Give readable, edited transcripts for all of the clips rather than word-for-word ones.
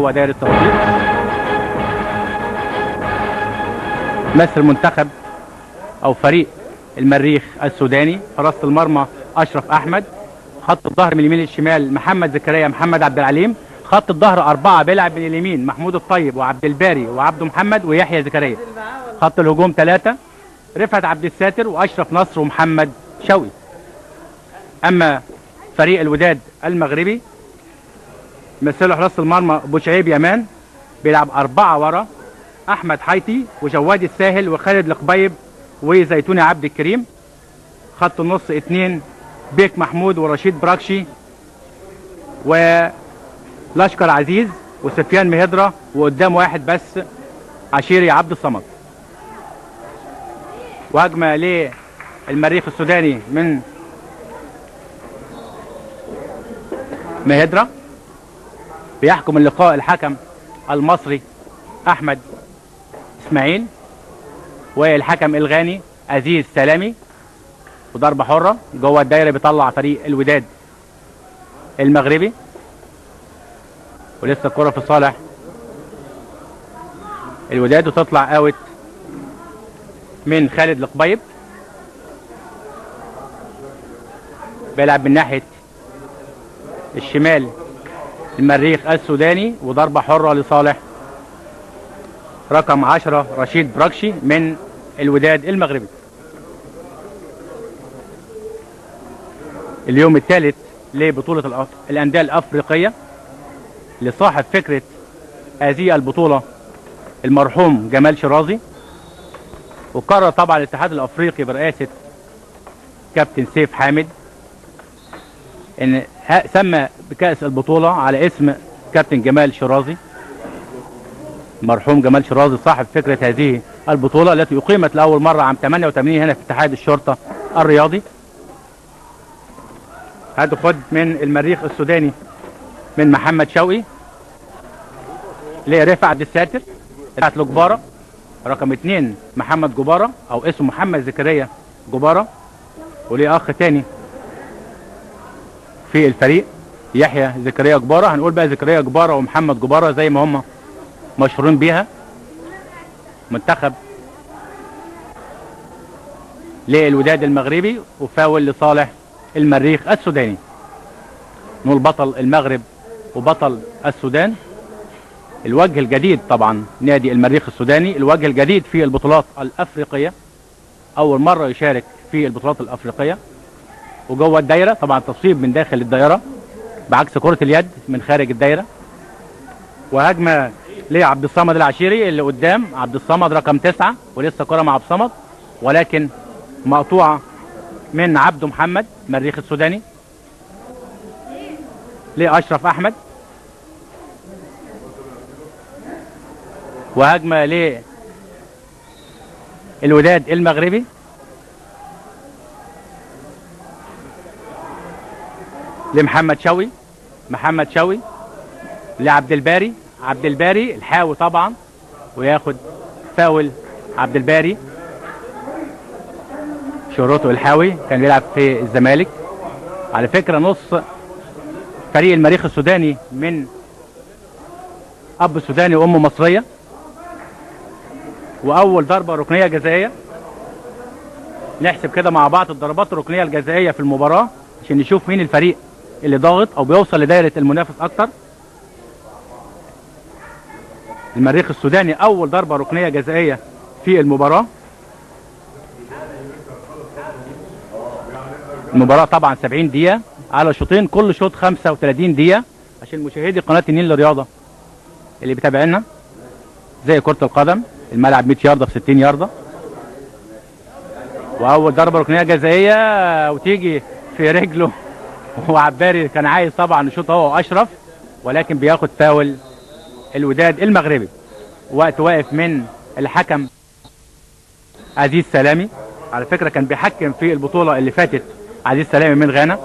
جوه دايره التوقيت. مثل منتخب او فريق المريخ السوداني، حراسه المرمى اشرف احمد، خط الظهر من اليمين للشمال محمد زكريا محمد عبد العليم، خط الظهر 4 بيلعب من اليمين محمود الطيب وعبد الباري وعبده محمد ويحيى زكريا، خط الهجوم 3 رفعت عبد الساتر واشرف نصر ومحمد شوقي. اما فريق الوداد المغربي مثله حراسه المرمى بوشعيب يمان، بيلعب 4 ورا احمد حيتي وجواد الساهل وخالد القبيب وزيتوني عبد الكريم، خط النص 2 بيك محمود ورشيد براكشي ولاشكر عزيز وسفيان مهدرة، وقدام واحد بس عشيري عبد الصمد. وهجمة للمريخ السوداني من مهدرة. بيحكم اللقاء الحكم المصري احمد اسماعيل، والحكم الغاني عزيز سلامي، وضربة حرة جوه الدايرة بيطلع فريق الوداد المغربي، ولسه الكرة في صالح الوداد وتطلع اوت من خالد القبيب. بيلعب من ناحية الشمال المريخ السوداني، وضربة حرة لصالح رقم 10 رشيد براكشي من الوداد المغربي. اليوم الثالث لبطولة الأندية الأفريقية لصاحب فكرة هذه البطولة المرحوم جمال شرازي، وقرر طبعا الاتحاد الأفريقي برئاسة كابتن سيف حامد ان سمى بكأس البطولة على اسم كابتن جمال شرازي، مرحوم جمال شرازي صاحب فكرة هذه البطولة التي أقيمت لأول مرة عام 88 هنا في اتحاد الشرطة الرياضي. هتاخد من المريخ السوداني من محمد شوقي لرفع عبد الساتر، رفعت له جبارة رقم 2 محمد جبارة او اسمه محمد زكريا جبارة، وليه اخ تاني في الفريق يحيى زكريا جبارة. هنقول بقى زكريا جبارة ومحمد جبارة زي ما هم مشهورين بيها. منتخب للوداد المغربي وفاول لصالح المريخ السوداني. نقول بطل المغرب وبطل السودان. الوجه الجديد طبعا نادي المريخ السوداني، الوجه الجديد في البطولات الافريقيه، اول مره يشارك في البطولات الافريقيه. وجوه الدايره طبعا تصويب من داخل الدايره بعكس كره اليد من خارج الدايره. وهجمه لعبد الصمد العشيري اللي قدام، عبد الصمد رقم 9 ولسه كره مع عبد الصمد ولكن مقطوعه من عبده محمد مريخ السوداني لاشرف احمد. وهجمه للوداد المغربي لمحمد شوقي، محمد شوقي لعبد الباري، عبد الباري الحاوي طبعا وياخد فاول. عبد الباري شروطه الحاوي كان بيلعب في الزمالك على فكره. نص فريق المريخ السوداني من اب سوداني وام مصريه. واول ضربه ركنيه جزائيه، نحسب كده مع بعض الضربات الركنيه الجزائيه في المباراه عشان نشوف مين الفريق اللي ضاغط او بيوصل لدايره المنافس اكتر. المريخ السوداني اول ضربه ركنيه جزائيه في المباراه. المباراه طبعا 70 دقيقه على شوطين، كل شوط 35 دقيقه عشان مشاهدي قناه النيل للرياضه اللي بيتابعنا. زي كره القدم الملعب 100 يارده في 60 يارده. واول ضربه ركنيه جزائيه وتيجي في رجله، وعباري كان عايز طبعا يشوط هو واشرف ولكن بياخد فاول الوداد المغربي. وقت واقف من الحكم عزيز سلامي، على فكره كان بيحكم في البطوله اللي فاتت عزيز سلامي من غانا.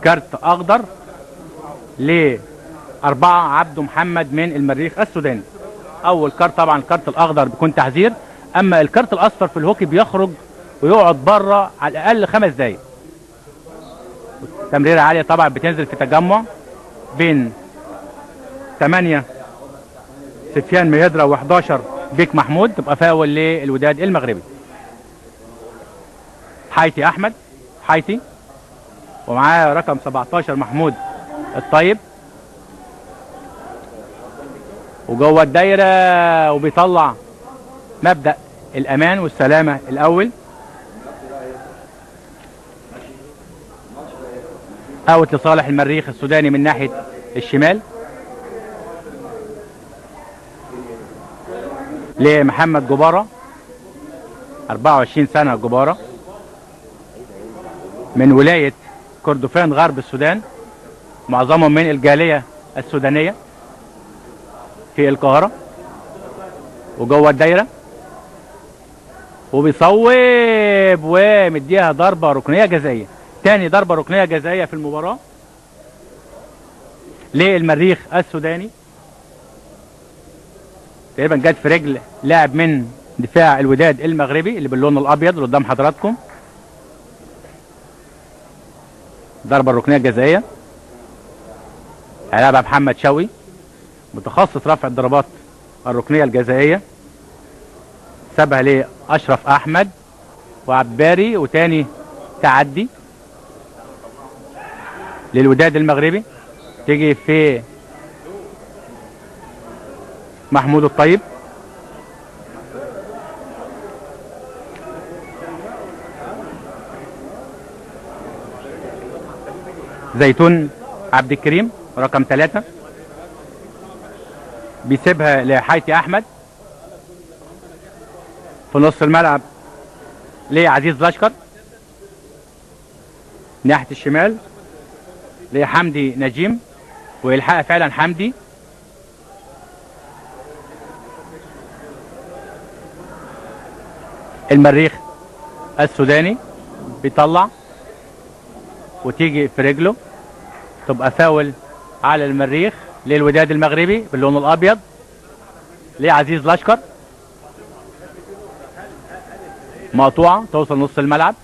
كارت اخضر ل4 عبده محمد من المريخ السوداني. اول كارت طبعا الكارت الاخضر بيكون تحذير، اما الكارت الاصفر في الهوكي بيخرج ويقعد بره على الاقل 5 دقايق. تمريره عاليه طبعا بتنزل في تجمع بين 8 سفيان ميدرا و11 بيك محمود، تبقى فاول للوداد المغربي. حيتي احمد، حيتي، ومعاه رقم 17 محمود الطيب، وجوه الدايره وبيطلع مبدأ الامان والسلامه الاول. اوت لصالح المريخ السوداني من ناحيه الشمال لمحمد جباره، 24 سنه جباره، من ولايه كردفان غرب السودان، معظمهم من الجاليه السودانيه في القاهره. وجوه الدايره وبيصوب ومديها ضربه ركنيه جزائيه، تاني ضربه ركنيه جزائيه في المباراه للمريخ السوداني. تقريبا جت في رجل لاعب من دفاع الوداد المغربي اللي باللون الابيض اللي قدام حضراتكم. ضربه الركنيه الجزائيه هيلعبها محمد شوقي، متخصص رفع الضربات الركنيه الجزائيه. سابها لاشرف احمد وعباري، وتاني تعدي للوداد المغربي، تيجي في محمود الطيب. زيتون عبد الكريم رقم 3 بيسيبها لحيتي احمد في نص الملعب لعزيز لشكر، ناحيه الشمال لحمدي نجيم، ويلحقها فعلا حمدي. المريخ السوداني بيطلع وتيجي في رجله، تبقى فاول على المريخ للوداد المغربي باللون الابيض لعزيز لشكر. مقطوعه توصل نص الملعب،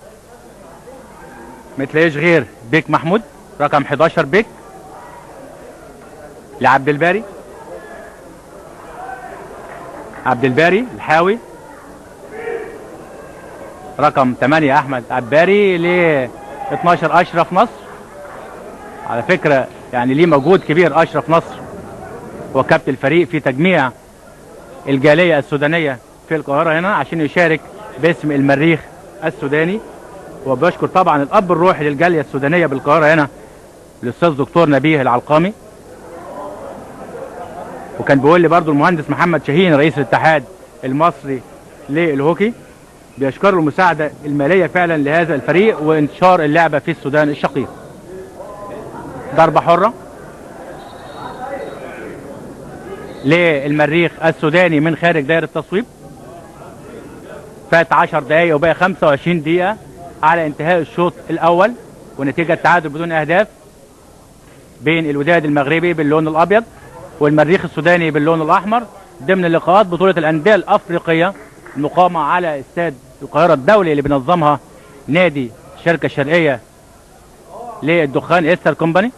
متلاقيش غير بيك محمود رقم 11 بيك لعبد الباري، عبد الباري الحاوي رقم 8 احمد عباري ل 12 اشرف نصر. على فكره يعني ليه مجهود كبير اشرف نصر، هو كابتن الفريق في تجميع الجاليه السودانيه في القاهره هنا عشان يشارك باسم المريخ السوداني. وبشكر طبعا الاب الروحي للجاليه السودانيه بالقاهره هنا الاستاذ دكتور نبيه العلقامي. وكان بيقول لي برضو المهندس محمد شاهين رئيس الاتحاد المصري للهوكي بيشكر له المساعده الماليه فعلا لهذا الفريق وانتشار اللعبه في السودان الشقيق. ضربه حره للمريخ السوداني من خارج دائره التصويب. فات 10 دقائق وبقى 25 دقيقه على انتهاء الشوط الاول، ونتيجه تعادل بدون اهداف بين الوداد المغربي باللون الابيض والمريخ السوداني باللون الاحمر ضمن لقاءات بطوله الانديه الافريقيه المقامه على استاد القاهره الدولي اللي بينظمها نادي الشركه الشرقيه للدخان ايستر كومباني.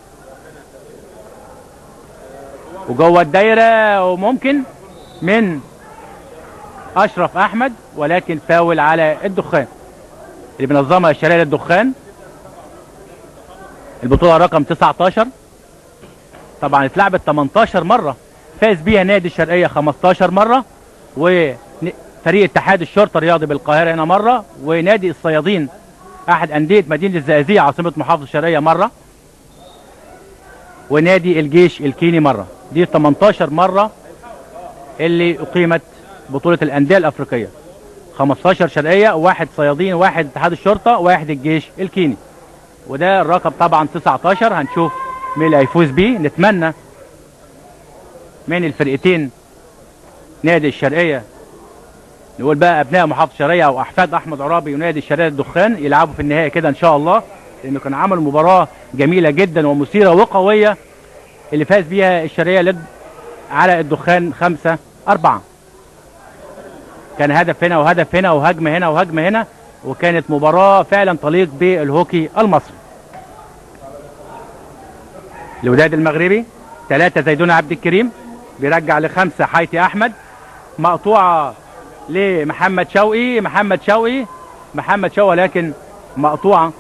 وجوه الدايره وممكن من اشرف احمد، ولكن فاول على الدخان اللي بينظمها الشرقيه للدخان. البطوله رقم 19 طبعا اتلعبت 18 مره، فاز بيها نادي الشرقيه 15 مره، وفريق اتحاد الشرطه الرياضي بالقاهره هنا مره، ونادي الصيادين احد انديه مدينه الزقازيق عاصمه محافظه الشرقيه مره، ونادي الجيش الكيني مره. دي 18 مره اللي اقيمت بطوله الانديه الافريقيه، 15 شرقيه وواحد صيادين وواحد اتحاد الشرطه وواحد الجيش الكيني. وده الرقم طبعا 19 هنشوف مين اللي هيفوز بيه. نتمنى من الفرقتين نادي الشرقيه، نقول بقى ابناء محافظه الشرقيه او احفاد احمد عرابي ونادي الشرقيه للدخان يلعبوا في النهائي كده ان شاء الله، لانه كان عملوا مباراه جميله جدا ومثيره وقويه اللي فاز بيها الشرقيه على الدخان 5-4. كان هدف هنا وهدف هنا وهجمه هنا وهجمه هنا، وكانت مباراه فعلا تليق بالهوكي المصري. الوداد المغربي 3 زيدون عبد الكريم، بيرجع ل5 حيتي احمد، مقطوعه لمحمد شوقي، محمد شوقي لكن مقطوعه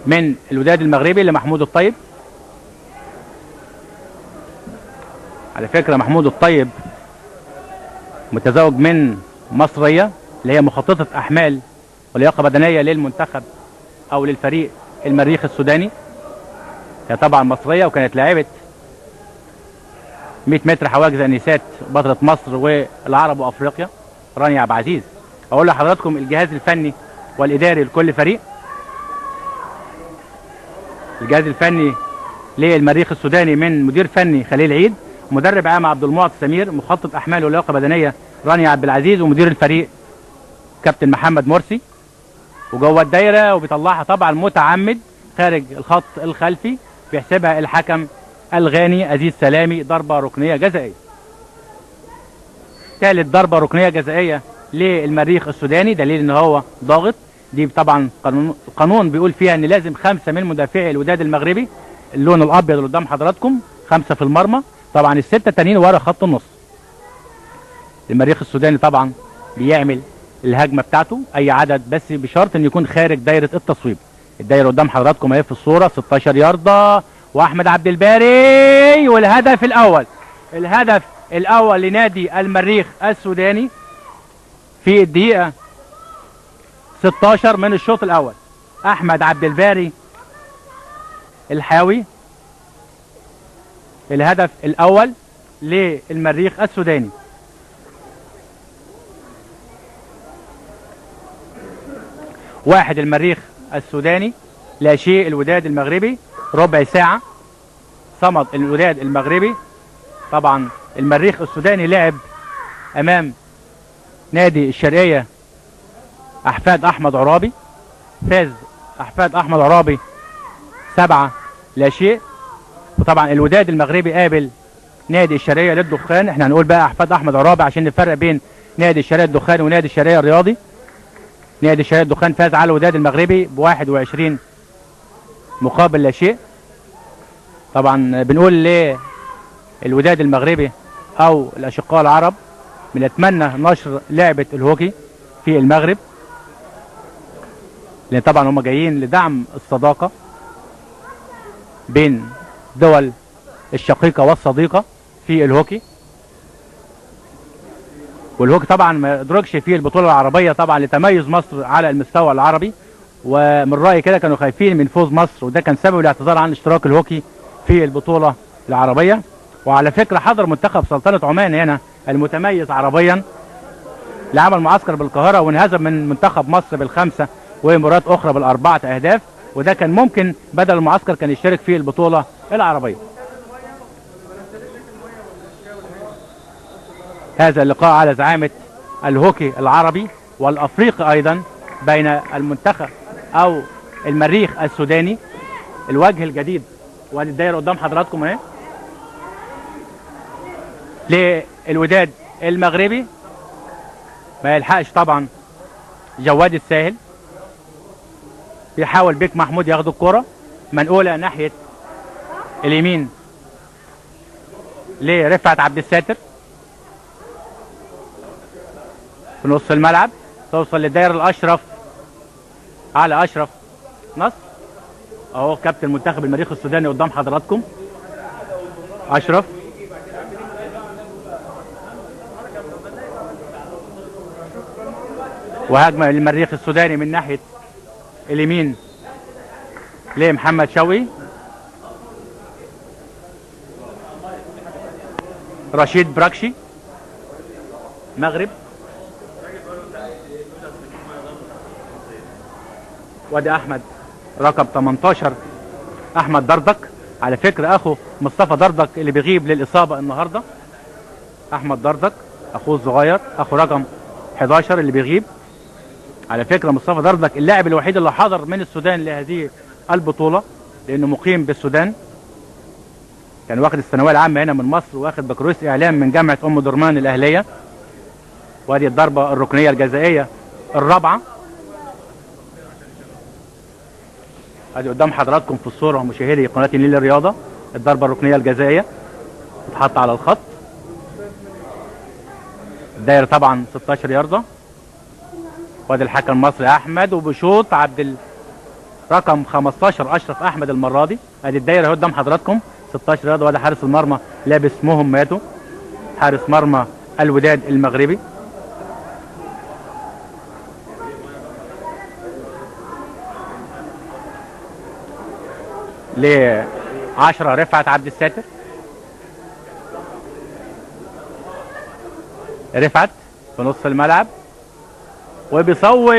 من الوداد المغربي لمحمود الطيب. على فكره محمود الطيب متزوج من مصريه اللي هي مخططه احمال ولياقه بدنيه للمنتخب او للفريق المريخ السوداني. هي طبعا مصريه وكانت لاعبه 100 متر حواجز النسات بطله مصر والعرب وافريقيا، رانيا عبد العزيز. اقول لحضراتكم الجهاز الفني والاداري لكل فريق. الجهاز الفني للمريخ السوداني من مدير فني خليل عيد، مدرب عام عبد المعطي سمير، مخطط احمال ولياقه بدنيه رانيا عبد العزيز، ومدير الفريق كابتن محمد مرسي. وجوه الدايره وبيطلعها طبعا متعمد خارج الخط الخلفي، بيحسبها الحكم الغاني عزيز سلامي ضربه ركنيه جزائيه. ثالث ضربه ركنيه جزائيه للمريخ السوداني، دليل ان هو ضاغط. دي طبعا القانون بيقول فيها ان لازم 5 من مدافعي الوداد المغربي، اللون الابيض اللي قدام حضراتكم، 5 في المرمى، طبعا ال6 التانيين ورا خط النص. المريخ السوداني طبعا بيعمل الهجمه بتاعته اي عدد، بس بشرط ان يكون خارج دايره التصويب. الدايره قدام حضراتكم اهي في الصوره، 16 يارده، واحمد عبد الباري، والهدف الاول. الهدف الاول لنادي المريخ السوداني في الدقيقه 16 من الشوط الاول. احمد عبد الباري الحاوي، الهدف الاول للمريخ السوداني. واحد المريخ السوداني لا شيء الوداد المغربي. ربع ساعة صمد الوداد المغربي. طبعا المريخ السوداني لعب امام نادي الشرقية احفاد احمد عرابي، فاز احفاد احمد عرابي 7 لا شيء. وطبعا الوداد المغربي قابل نادي الشرقية للدخان. احنا هنقول بقى احفاد احمد عرابي عشان نفرق بين نادي الشرقية للدخان ونادي الشرقية الرياضي. نادي الشرقية للدخان فاز على الوداد المغربي ب21 مقابل لا شيء. طبعا بنقول للوداد المغربي او الاشقاء العرب بنتمنى نشر لعبة الهوكي في المغرب، لان طبعا هم جايين لدعم الصداقة بين دول الشقيقة والصديقة في الهوكي. والهوكي طبعا ما يدركش فيه البطولة العربية طبعا لتميز مصر على المستوى العربي، ومن رأيي كده كانوا خايفين من فوز مصر، وده كان سبب الاعتذار عن اشتراك الهوكي في البطولة العربية. وعلى فكرة حضر منتخب سلطنة عمان هنا المتميز عربيا لعمل معسكر بالقاهرة، وانهزم من منتخب مصر ب5 ومباريات اخرى ب4 اهداف، وده كان ممكن بدل المعسكر كان يشترك في البطولة العربية. هذا اللقاء على زعامة الهوكي العربي والافريقي ايضا بين المنتخب او المريخ السوداني الوجه الجديد، وادي الدايره قدام حضراتكم اهي، للوداد المغربي. ما يلحقش طبعا جواد الساهل، بيحاول بيك محمود ياخد الكرة منقولة ناحية اليمين لرفعت عبد الساتر في نص الملعب، توصل للدائرة الاشرف على اشرف نصر اهو كابتن منتخب المريخ السوداني قدام حضراتكم. اشرف وهجمه للمريخ السوداني من ناحيه اليمين لمحمد شوقي. رشيد براكشي مغرب، وادي احمد رقم 18 احمد دردك، على فكره اخو مصطفى دردك اللي بيغيب للاصابه النهارده. احمد دردك اخوه الصغير، اخو رقم 11 اللي بيغيب. على فكره مصطفى دردك اللاعب الوحيد اللي حضر من السودان لهذه البطوله، لانه مقيم بالسودان، كان واخد الثانويه العامه هنا من مصر، واخد بكالوريوس اعلام من جامعه ام درمان الاهليه. وادي الضربه الركنيه الجزائيه الرابعه. ادي قدام حضراتكم في الصوره مشاهدي قناه النيل للرياضه الضربه الركنيه الجزائيه تتحط على الخط. الدايره طبعا 16 يارده. وادي الحكم المصري احمد وبشوط رقم 15 اشرف احمد المره دي. ادي الدايره اهي قدام حضراتكم 16 يارده. وادي حارس المرمى لابس مهماته حارس مرمى الوداد المغربي. ل 10 رفعت عبد الساتر. رفعت في نص الملعب وبيصوب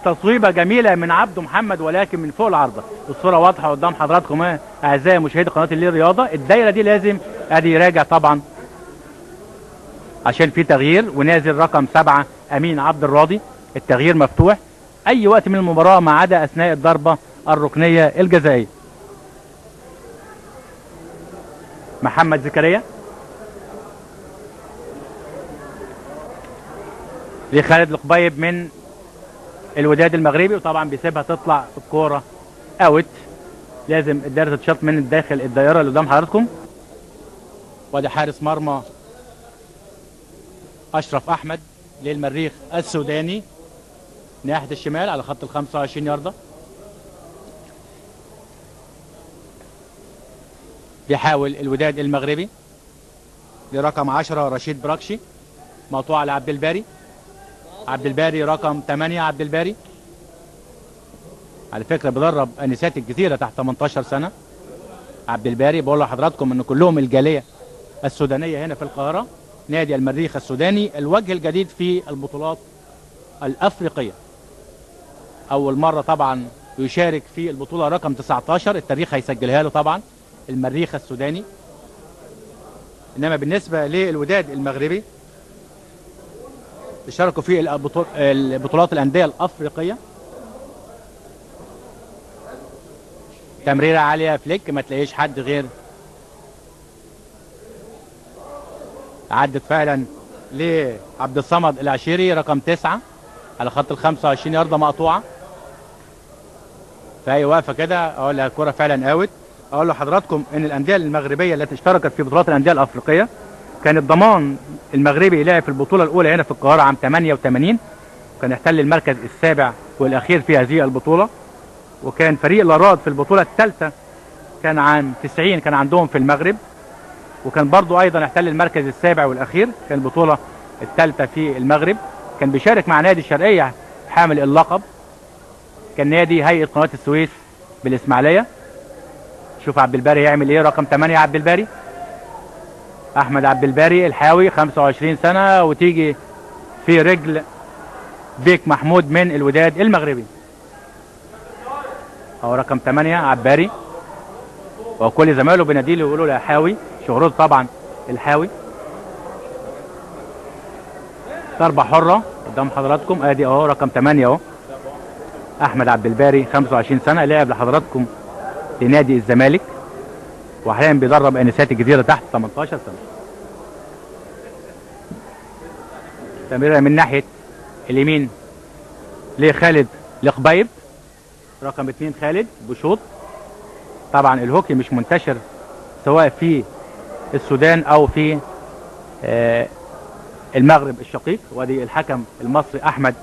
تصويبه جميله من عبده محمد ولكن من فوق العارضه. الصوره واضحه قدام حضراتكم اعزائي مشاهدي قناه النيل الرياضه. الدايره دي لازم ادي يراجع طبعا عشان في تغيير ونازل رقم 7 امين عبد الراضي. التغيير مفتوح اي وقت من المباراه ما عدا اثناء الضربه الركنيه الجزائيه. محمد زكريا لخالد القبيب من الوداد المغربي وطبعا بيسيبها تطلع الكوره اوت. لازم الدايره تتشاط من الداخل الدائره اللي قدام حضراتكم. وادي حارس مرمى اشرف احمد للمريخ السوداني ناحيه الشمال على خط ال 25 يارده. بيحاول الوداد المغربي لرقم 10 رشيد براكشي مقطوعه لعبد الباري. عبد الباري رقم 8 عبد الباري على فكره بيدرب انسات الجزيره تحت 18 سنه. عبد الباري بقول لحضراتكم ان كلهم الجاليه السودانيه هنا في القاهره. نادي المريخ السوداني الوجه الجديد في البطولات الافريقيه. اول مره طبعا يشارك في البطوله رقم 19 التاريخ هيسجلها له طبعا المريخ السوداني. انما بالنسبه للوداد المغربي اشتركوا في البطولات الانديه الافريقيه. تمريره عاليه فليك ما تلاقيش حد غير عدت فعلا لعبد الصمد العشيري رقم 9 على خط ال 25 يارده مقطوعه. في اي وقفه كده اقول لها الكوره فعلا اوت. اقول لحضراتكم ان الانديه المغربيه التي اشتركت في بطولات الانديه الافريقيه كان الضمان المغربي لعب في البطوله الاولى هنا في القاهره عام 88 وكان يحتل المركز السابع والاخير في هذه البطوله. وكان فريق لاراد في البطوله الثالثه كان عام 90 كان عندهم في المغرب وكان برضو ايضا يحتل المركز السابع والاخير. كان البطوله الثالثه في المغرب. كان بيشارك مع نادي الشرقيه حامل اللقب كان نادي هيئه قناه السويس بالاسماعيليه. شوف عبد الباري يعمل ايه رقم 8 عبد الباري احمد عبد الباري الحاوي 25 سنه وتيجي في رجل بيك محمود من الوداد المغربي. هو رقم 8 عباري وكل زمايله بناديله يقولوا له حاوي شهرته طبعا الحاوي. ضربه حره قدام حضراتكم ادي اهو رقم 8 اهو احمد عبد الباري 25 سنه لعب لحضراتكم لنادي الزمالك وحاليا بيدرب انسات الجزيره تحت 18 سنه. تمريره من ناحيه اليمين لخالد القبيب رقم 2 خالد بشوط. طبعا الهوكي مش منتشر سواء في السودان او في المغرب الشقيق. وادي الحكم المصري احمد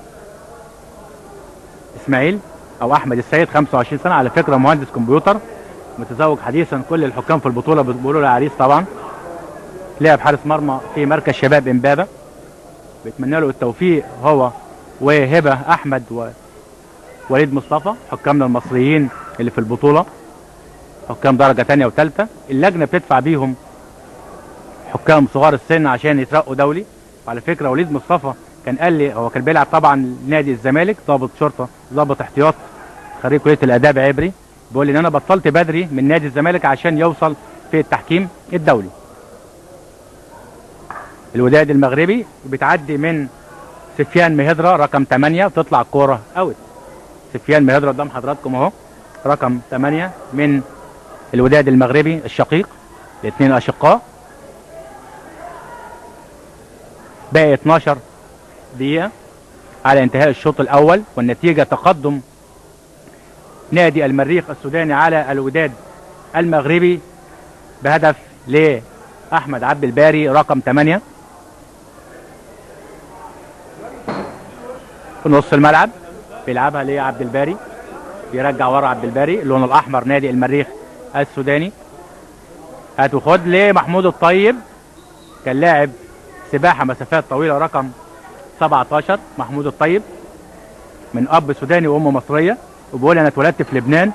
اسماعيل او احمد السيد 25 سنه على فكره مهندس كمبيوتر متزوج حديثا. كل الحكام في البطوله بيقولوا له عريس طبعا. لعب حارس مرمى في مركز شباب امبابه. بيتمنى له التوفيق هو وهبه احمد ووليد مصطفى حكامنا المصريين اللي في البطوله حكام درجه ثانيه وثالثه. اللجنه بتدفع بيهم حكام صغار السن عشان يترقوا دولي. وعلى فكره وليد مصطفى كان قال لي هو كان بيلعب طبعا نادي الزمالك ضابط شرطه ضابط احتياط خريج كليه الاداب عبري. بيقول لي ان انا بطلت بدري من نادي الزمالك عشان يوصل في التحكيم الدولي. الوداد المغربي بتعدي من سفيان مهدرة رقم 8 وتطلع الكوره اوت. سفيان مهدرة قدام حضراتكم اهو رقم 8 من الوداد المغربي الشقيق الاثنين اشقاء. باقي 12 دقيقة على انتهاء الشوط الأول والنتيجة تقدم نادي المريخ السوداني على الوداد المغربي بهدف لأحمد عبد الباري رقم 8. في نص الملعب بيلعبها لعبد الباري، بيرجع ورا عبد الباري، اللون الأحمر نادي المريخ السوداني. هات وخد لمحمود الطيب، كان لاعب سباحة مسافات طويلة رقم 17. محمود الطيب من أب سوداني وأم مصرية، وبيقول أنا اتولدت في لبنان.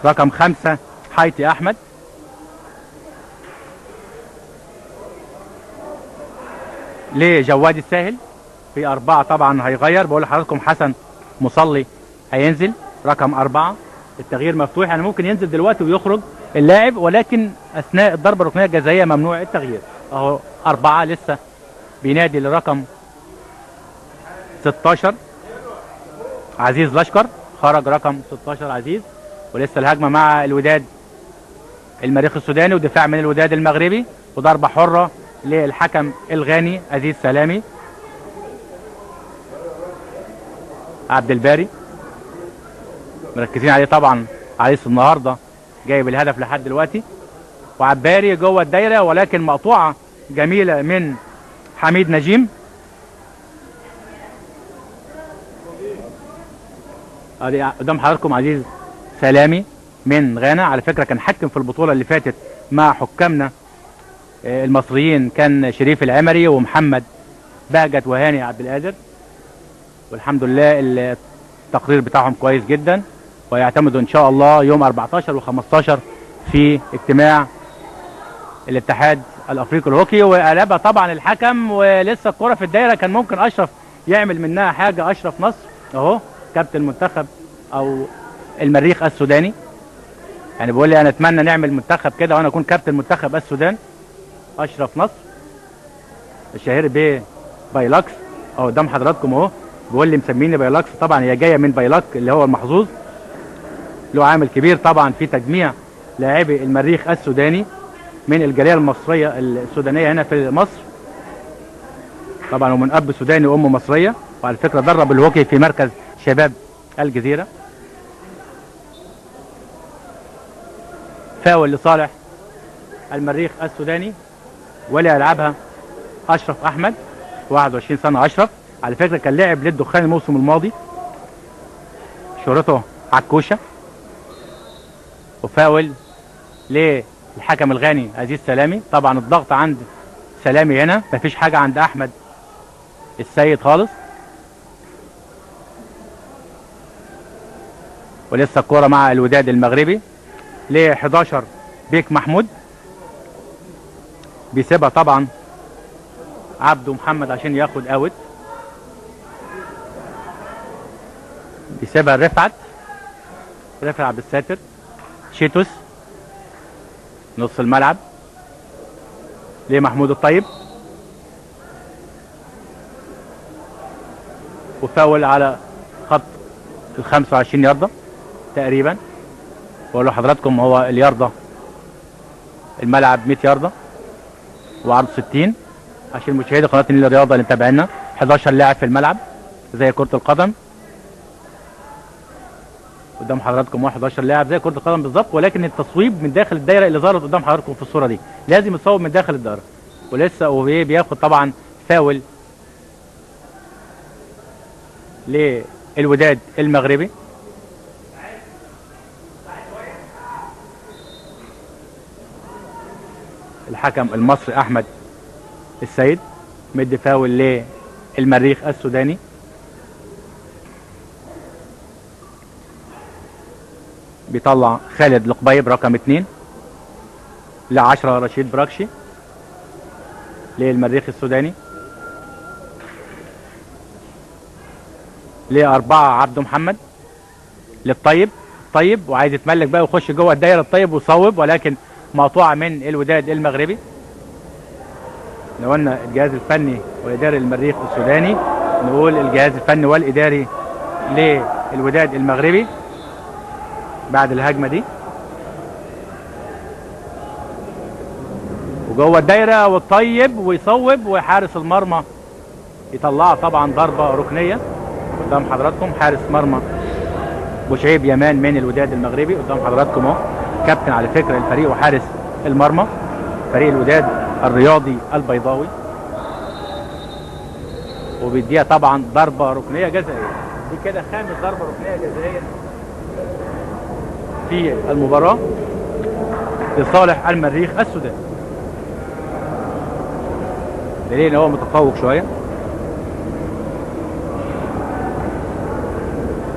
رقم 5 حيتي أحمد. لجواد الساهل في 4 طبعا هيغير، بقول لحضراتكم حسن مصلي هينزل رقم 4. التغيير مفتوح، يعني ممكن ينزل دلوقتي ويخرج اللاعب، ولكن اثناء الضربه الركنيه الجزائيه ممنوع التغيير. اهو 4 لسه بينادي للرقم 16 عزيز لشكر، خرج رقم 16 عزيز. ولسه الهجمه مع الوداد المريخ السوداني، ودفاع من الوداد المغربي، وضربه حره للحكم الغاني عزيز سلامي. عبد الباري مركزين عليه طبعا، عريس النهارده جايب الهدف لحد دلوقتي. وعباري جوه الدايره، ولكن مقطوعه جميله من حميد نجيم. ادي قدام حضراتكم عزيز سلامي من غانا، على فكره كان حكم في البطوله اللي فاتت مع حكامنا المصريين، كان شريف العمري ومحمد بهجت وهاني عبد القادر، والحمد لله التقرير بتاعهم كويس جدا. ويعتمدوا ان شاء الله يوم 14 و15 في اجتماع الاتحاد الافريقي الهوكي. وقلبها طبعا الحكم، ولسه الكره في الدايره، كان ممكن اشرف يعمل منها حاجه. اشرف نصر اهو كابتن المنتخب او المريخ السوداني، يعني بيقول لي انا اتمنى نعمل منتخب كده وانا اكون كابتن منتخب السودان. اشرف نصر الشهير بايلاكس اهو قدام حضراتكم اهو، بيقول لي مسميني بايلاكس، طبعا هي جايه من بايلاك اللي هو المحظوظ. له عامل كبير طبعا في تجميع لاعبي المريخ السوداني من الجاليه المصريه السودانيه هنا في مصر طبعا، ومن اب سوداني وام مصريه. وعلى فكره درب الهوكي في مركز شباب الجزيره. فاول لصالح المريخ السوداني، واللي يلعبها اشرف احمد 21 سنه. اشرف على فكره كان لاعب للدخان الموسم الماضي، شهرته عكوشه. وفاول للحكم الغاني عزيز سلامي، طبعا الضغط عند سلامي هنا، مفيش حاجه عند احمد السيد خالص. ولسه الكوره مع الوداد المغربي ل 11 بيك محمود، بيسيبها طبعا عبده محمد عشان ياخد اوت، بيسيبها رفعت عبد الساتر. شيتوس نص الملعب لمحمود الطيب، وفاول على خط ال 25 ياردة تقريبا. بقول لحضراتكم هو الياردة الملعب 100 ياردة وعرض 60 عشان مشاهدي قناه النيل الرياضه اللي متابعينا. 11 لاعب في الملعب زي كره القدم، قدام حضراتكم 11 لاعب زي كره القدم بالظبط، ولكن التصويب من داخل الدايره اللي ظهرت قدام حضراتكم في الصوره دي لازم يتصوب من داخل الدايره. ولسه اوبيه بياخد طبعا فاول للوداد المغربي. الحكم المصري احمد السيد مدي فاول للمريخ السوداني. بيطلع خالد القبيب رقم 2 ل10 رشيد براكشي للمريخ السوداني، ل4 عبده محمد للطيب. طيب وعايز يتملك بقى ويخش جوه الدايره الطيب ويصوب، ولكن مقطوعه من الوداد المغربي. لو قلنا الجهاز الفني والاداري للمريخ السوداني، نقول الجهاز الفني والاداري للوداد المغربي. بعد الهجمه دي وجوه الدايره والطيب ويصوب، وحارس المرمى يطلعها طبعا ضربه ركنيه. قدام حضراتكم حارس مرمى بوشعيب يمان من الوداد المغربي قدام حضراتكم اهو. كابتن على فكره الفريق وحارس المرمى فريق الوداد الرياضي البيضاوي. وبيديها طبعا ضربه ركنيه جزائيه. دي كده خامس ضربه ركنيه جزائيه في المباراه لصالح المريخ السوداني. دليل ان هو متفوق شويه.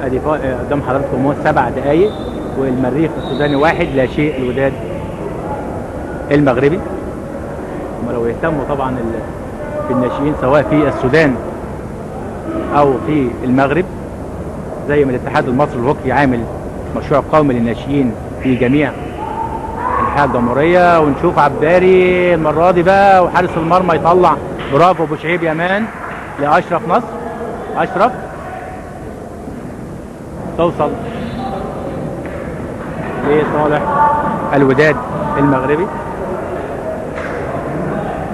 ادي قدام حضراتكم هو 7 دقائق والمريخ السوداني 1 لا شيء الوداد المغربي. هم لو يهتموا طبعا في الناشئين سواء في السودان او في المغرب زي ما الاتحاد المصري للهوكي عامل مشروع قومي للناشئين في جميع انحاء الجمهوريه. ونشوف عبداري المره دي بقى وحارس المرمى يطلع. برافو بوشعيب يمان لاشرف نصر. اشرف توصل لصالح الوداد المغربي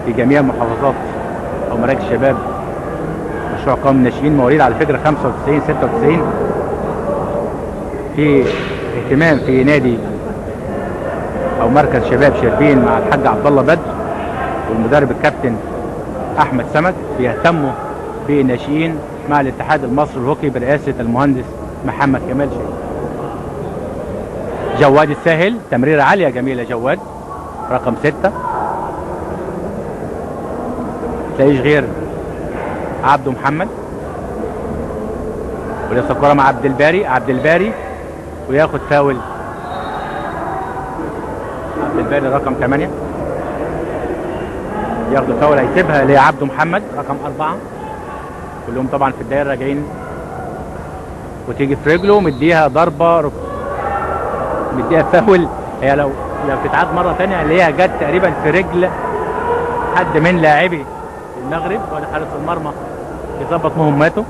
في جميع محافظات او مراكز الشباب. مشروع قومي الناشئين مواليد على فكره 95 96 في اهتمام في نادي او مركز شباب شابين مع الحاج عبد الله بدر والمدرب الكابتن احمد سمك بيهتموا بالناشئين مع الاتحاد المصري للهوكي برئاسه المهندس محمد كمال شيخ. جواد الساهل تمريره عاليه جميله. جواد رقم 6 تلاقيش غير عبده محمد. ولسه الكره مع عبد الباري. عبد الباري وياخد فاول. عبد الباري رقم 8 ياخد فاول هيسيبها لعبده محمد رقم 4. كلهم طبعا في الدايره راجعين وتيجي في رجله مديها ضربه مديها فاول. هي لو تتعاد مره ثانيه اللي هي جت تقريبا في رجل حد من لاعبي المغرب ولا حارس المرمى يظبط مهماته.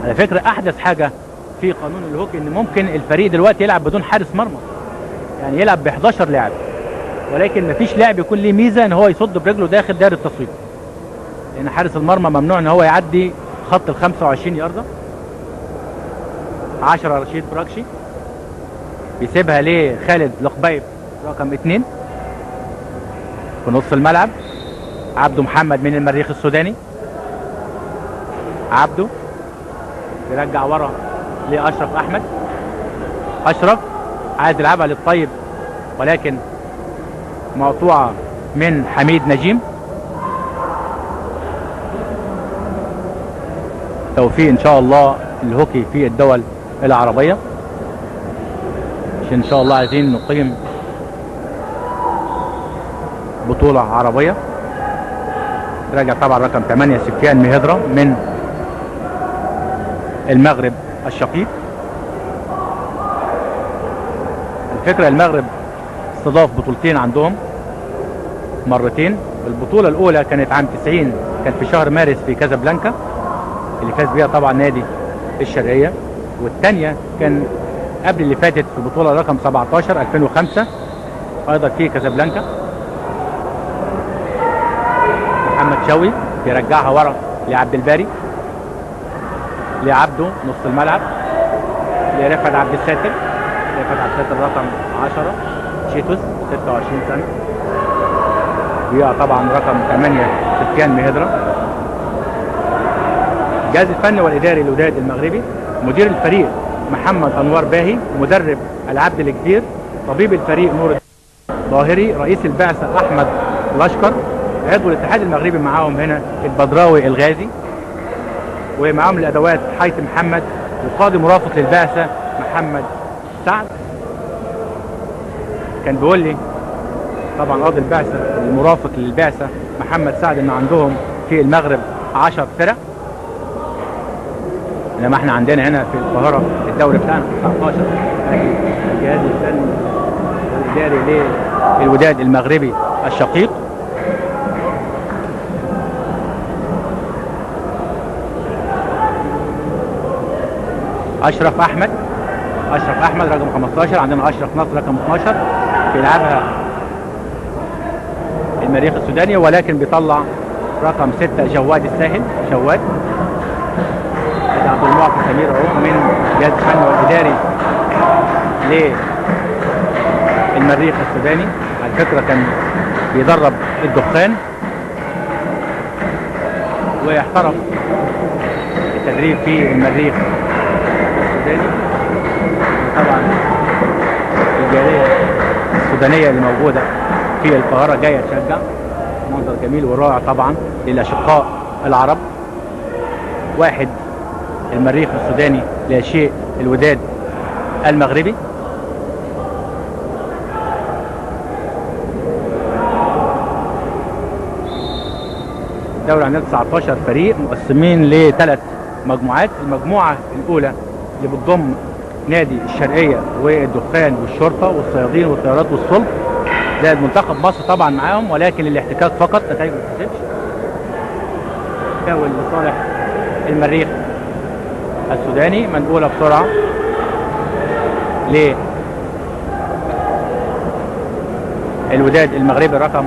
على فكره احدث حاجه في قانون الهوكي ان ممكن الفريق دلوقتي يلعب بدون حارس مرمى. يعني يلعب ب 11 لاعب ولكن مفيش لاعب يكون ليه ميزه ان هو يصد برجله داخل دائره التصويب. لان حارس المرمى ممنوع ان هو يعدي خط ال 25 يارده. 10 رشيد براكشي بيسيبها لخالد لقبيب رقم 2 في نص الملعب. عبده محمد من المريخ السوداني. عبده يرجع ورا لاشرف احمد. اشرف عايز يلعبها للطيب ولكن مقطوعه من حميد نجيم. توفيق ان شاء الله الهوكي في الدول العربيه عشان ان شاء الله عايزين نقيم بطوله عربيه. راجع طبعا رقم 8 سفيان مهدرة من المغرب الشقيق. الفكرة المغرب استضاف بطولتين عندهم مرتين. البطولة الأولى كانت عام 90 كان في شهر مارس في كازابلانكا اللي فاز بيها طبعا نادي الشرقية. والثانية كان قبل اللي فاتت في البطولة رقم 17 2005 أيضا في كازابلانكا. محمد شوقي يرجعها ورا لعبد الباري لعبده نص الملعب لرفعت عبد الساتر. رفعت عبد الساتر رقم 10 شيتوس 26 سنه. بيقع طبعا رقم 8 سفيان مهدرة. الجهاز الفني والاداري للوداد المغربي. مدير الفريق محمد انوار باهي. مدرب العبد الكبير. طبيب الفريق نور ظاهري. رئيس البعثه احمد لشكر. عضو الاتحاد المغربي معاهم هنا البدراوي الغازي ومعاهم الادوات حيث محمد. وقاضي مرافق للبعثه محمد سعد. كان بيقول لي طبعا قاضي البعثه المرافق للبعثه محمد سعد ان عندهم في المغرب 10 فرق انما احنا عندنا هنا في القاهره الدوري بتاعنا 19. الجهاز الفني والاداري للوداد المغربي الشقيق. اشرف احمد رقم 15. عندنا اشرف نصر رقم 12 بيلعبها المريخ السوداني ولكن بيطلع رقم 6 جواد الساهل. جواد عبد المعطي سمير اهو من جهاز الفني والاداري للمريخ السوداني. على فكره كان بيدرب الدخان واحترف التدريب في المريخ السوداني. طبعا الجاليه السودانيه اللي موجوده في القاهره جايه تشجع، منظر جميل ورائع طبعا للاشقاء العرب. واحد المريخ السوداني لا شيء الوداد المغربي. الدوري عندنا 19 فريق مقسمين لثلاث مجموعات. المجموعه الاولى اللي بتضم نادي الشرقيه والدخان والشرطه والصيادين والطيارات والصلب، ده المنتخب مصر طبعا معاهم، ولكن الاحتكاك فقط، نتائج ما بتحسبش. فاول لصالح المريخ السوداني، منقوله بسرعه للوداد المغربي رقم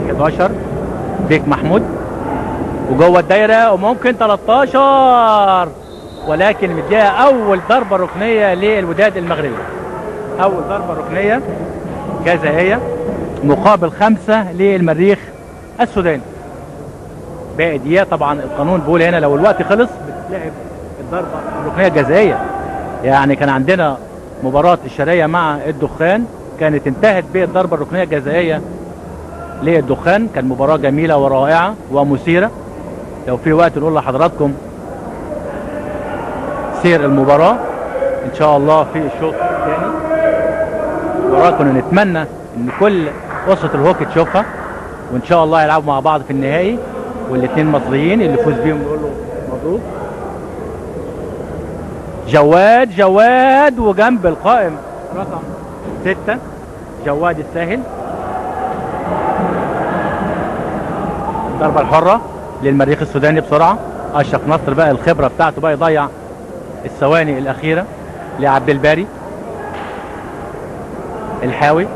11 بيك محمود، وجوه الدايره وممكن 13، ولكن مديها اول ضربه ركنيه للوداد المغربي. اول ضربه ركنيه جزائيه مقابل 5 للمريخ السوداني. باقي دقيقه. طبعا القانون بيقول هنا لو الوقت خلص بتتلعب الضربه الركنيه الجزائيه. يعني كان عندنا مباراه الشرقيه مع الدخان كانت انتهت بالضربه الركنيه الجزائيه للدخان. كان مباراه جميله ورائعه ومثيره. لو في وقت نقول لحضراتكم سير المباراه ان شاء الله في الشوط الثاني. المباراه كنا نتمنى ان كل اسره الهوكي تشوفها، وان شاء الله يلعبوا مع بعض في النهائي، والاثنين مصريين اللي فوز بيهم نقول له مبروك. جواد وجنب القائم رقم 6 جواد الساهل. الضربه الحره للمريخ السوداني بسرعه. اشرف نصر بقى الخبره بتاعته بقى يضيع الثواني الاخيره لعبد الباري الحاوي،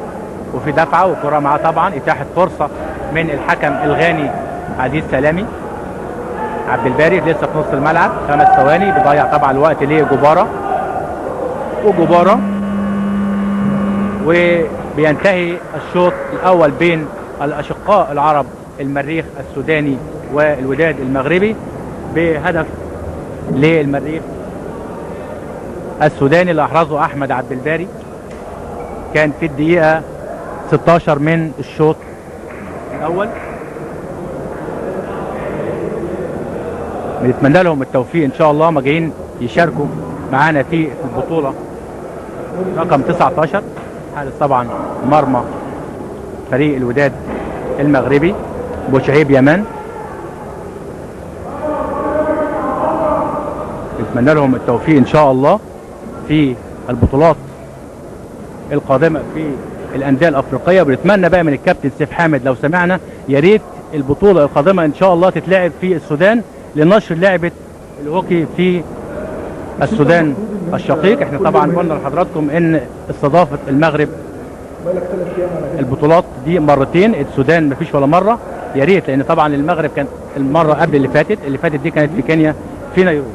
وفي دفعه والكره معاه طبعا. اتاحت فرصه من الحكم الغاني عزيز سلامي. عبد الباري لسه في نص الملعب، 5 ثواني، بيضيع طبعا الوقت لجباره وبينتهي الشوط الاول بين الاشقاء العرب المريخ السوداني والوداد المغربي بهدف للمريخ السوداني اللي احرزه احمد عبد الباري. كان في الدقيقه 16 من الشوط الاول. بنتمنى لهم التوفيق ان شاء الله. ما جايين يشاركوا معانا في البطوله رقم 19. حارس طبعا مرمى فريق الوداد المغربي بوشعيب يمان. نتمنى لهم التوفيق ان شاء الله في البطولات القادمه في الانديه الافريقيه. بنتمنى بقى من الكابتن سيف حامد لو سمعنا يا ريت البطوله القادمه ان شاء الله تتلعب في السودان لنشر لعبه الهوكي في السودان الشقيق. احنا طبعا قلنا لحضراتكم ان استضافه المغرب البطولات دي مرتين، السودان مفيش ولا مره. يا ريت، لان طبعا المغرب كان المره قبل اللي فاتت دي كانت في كينيا في نيروبي.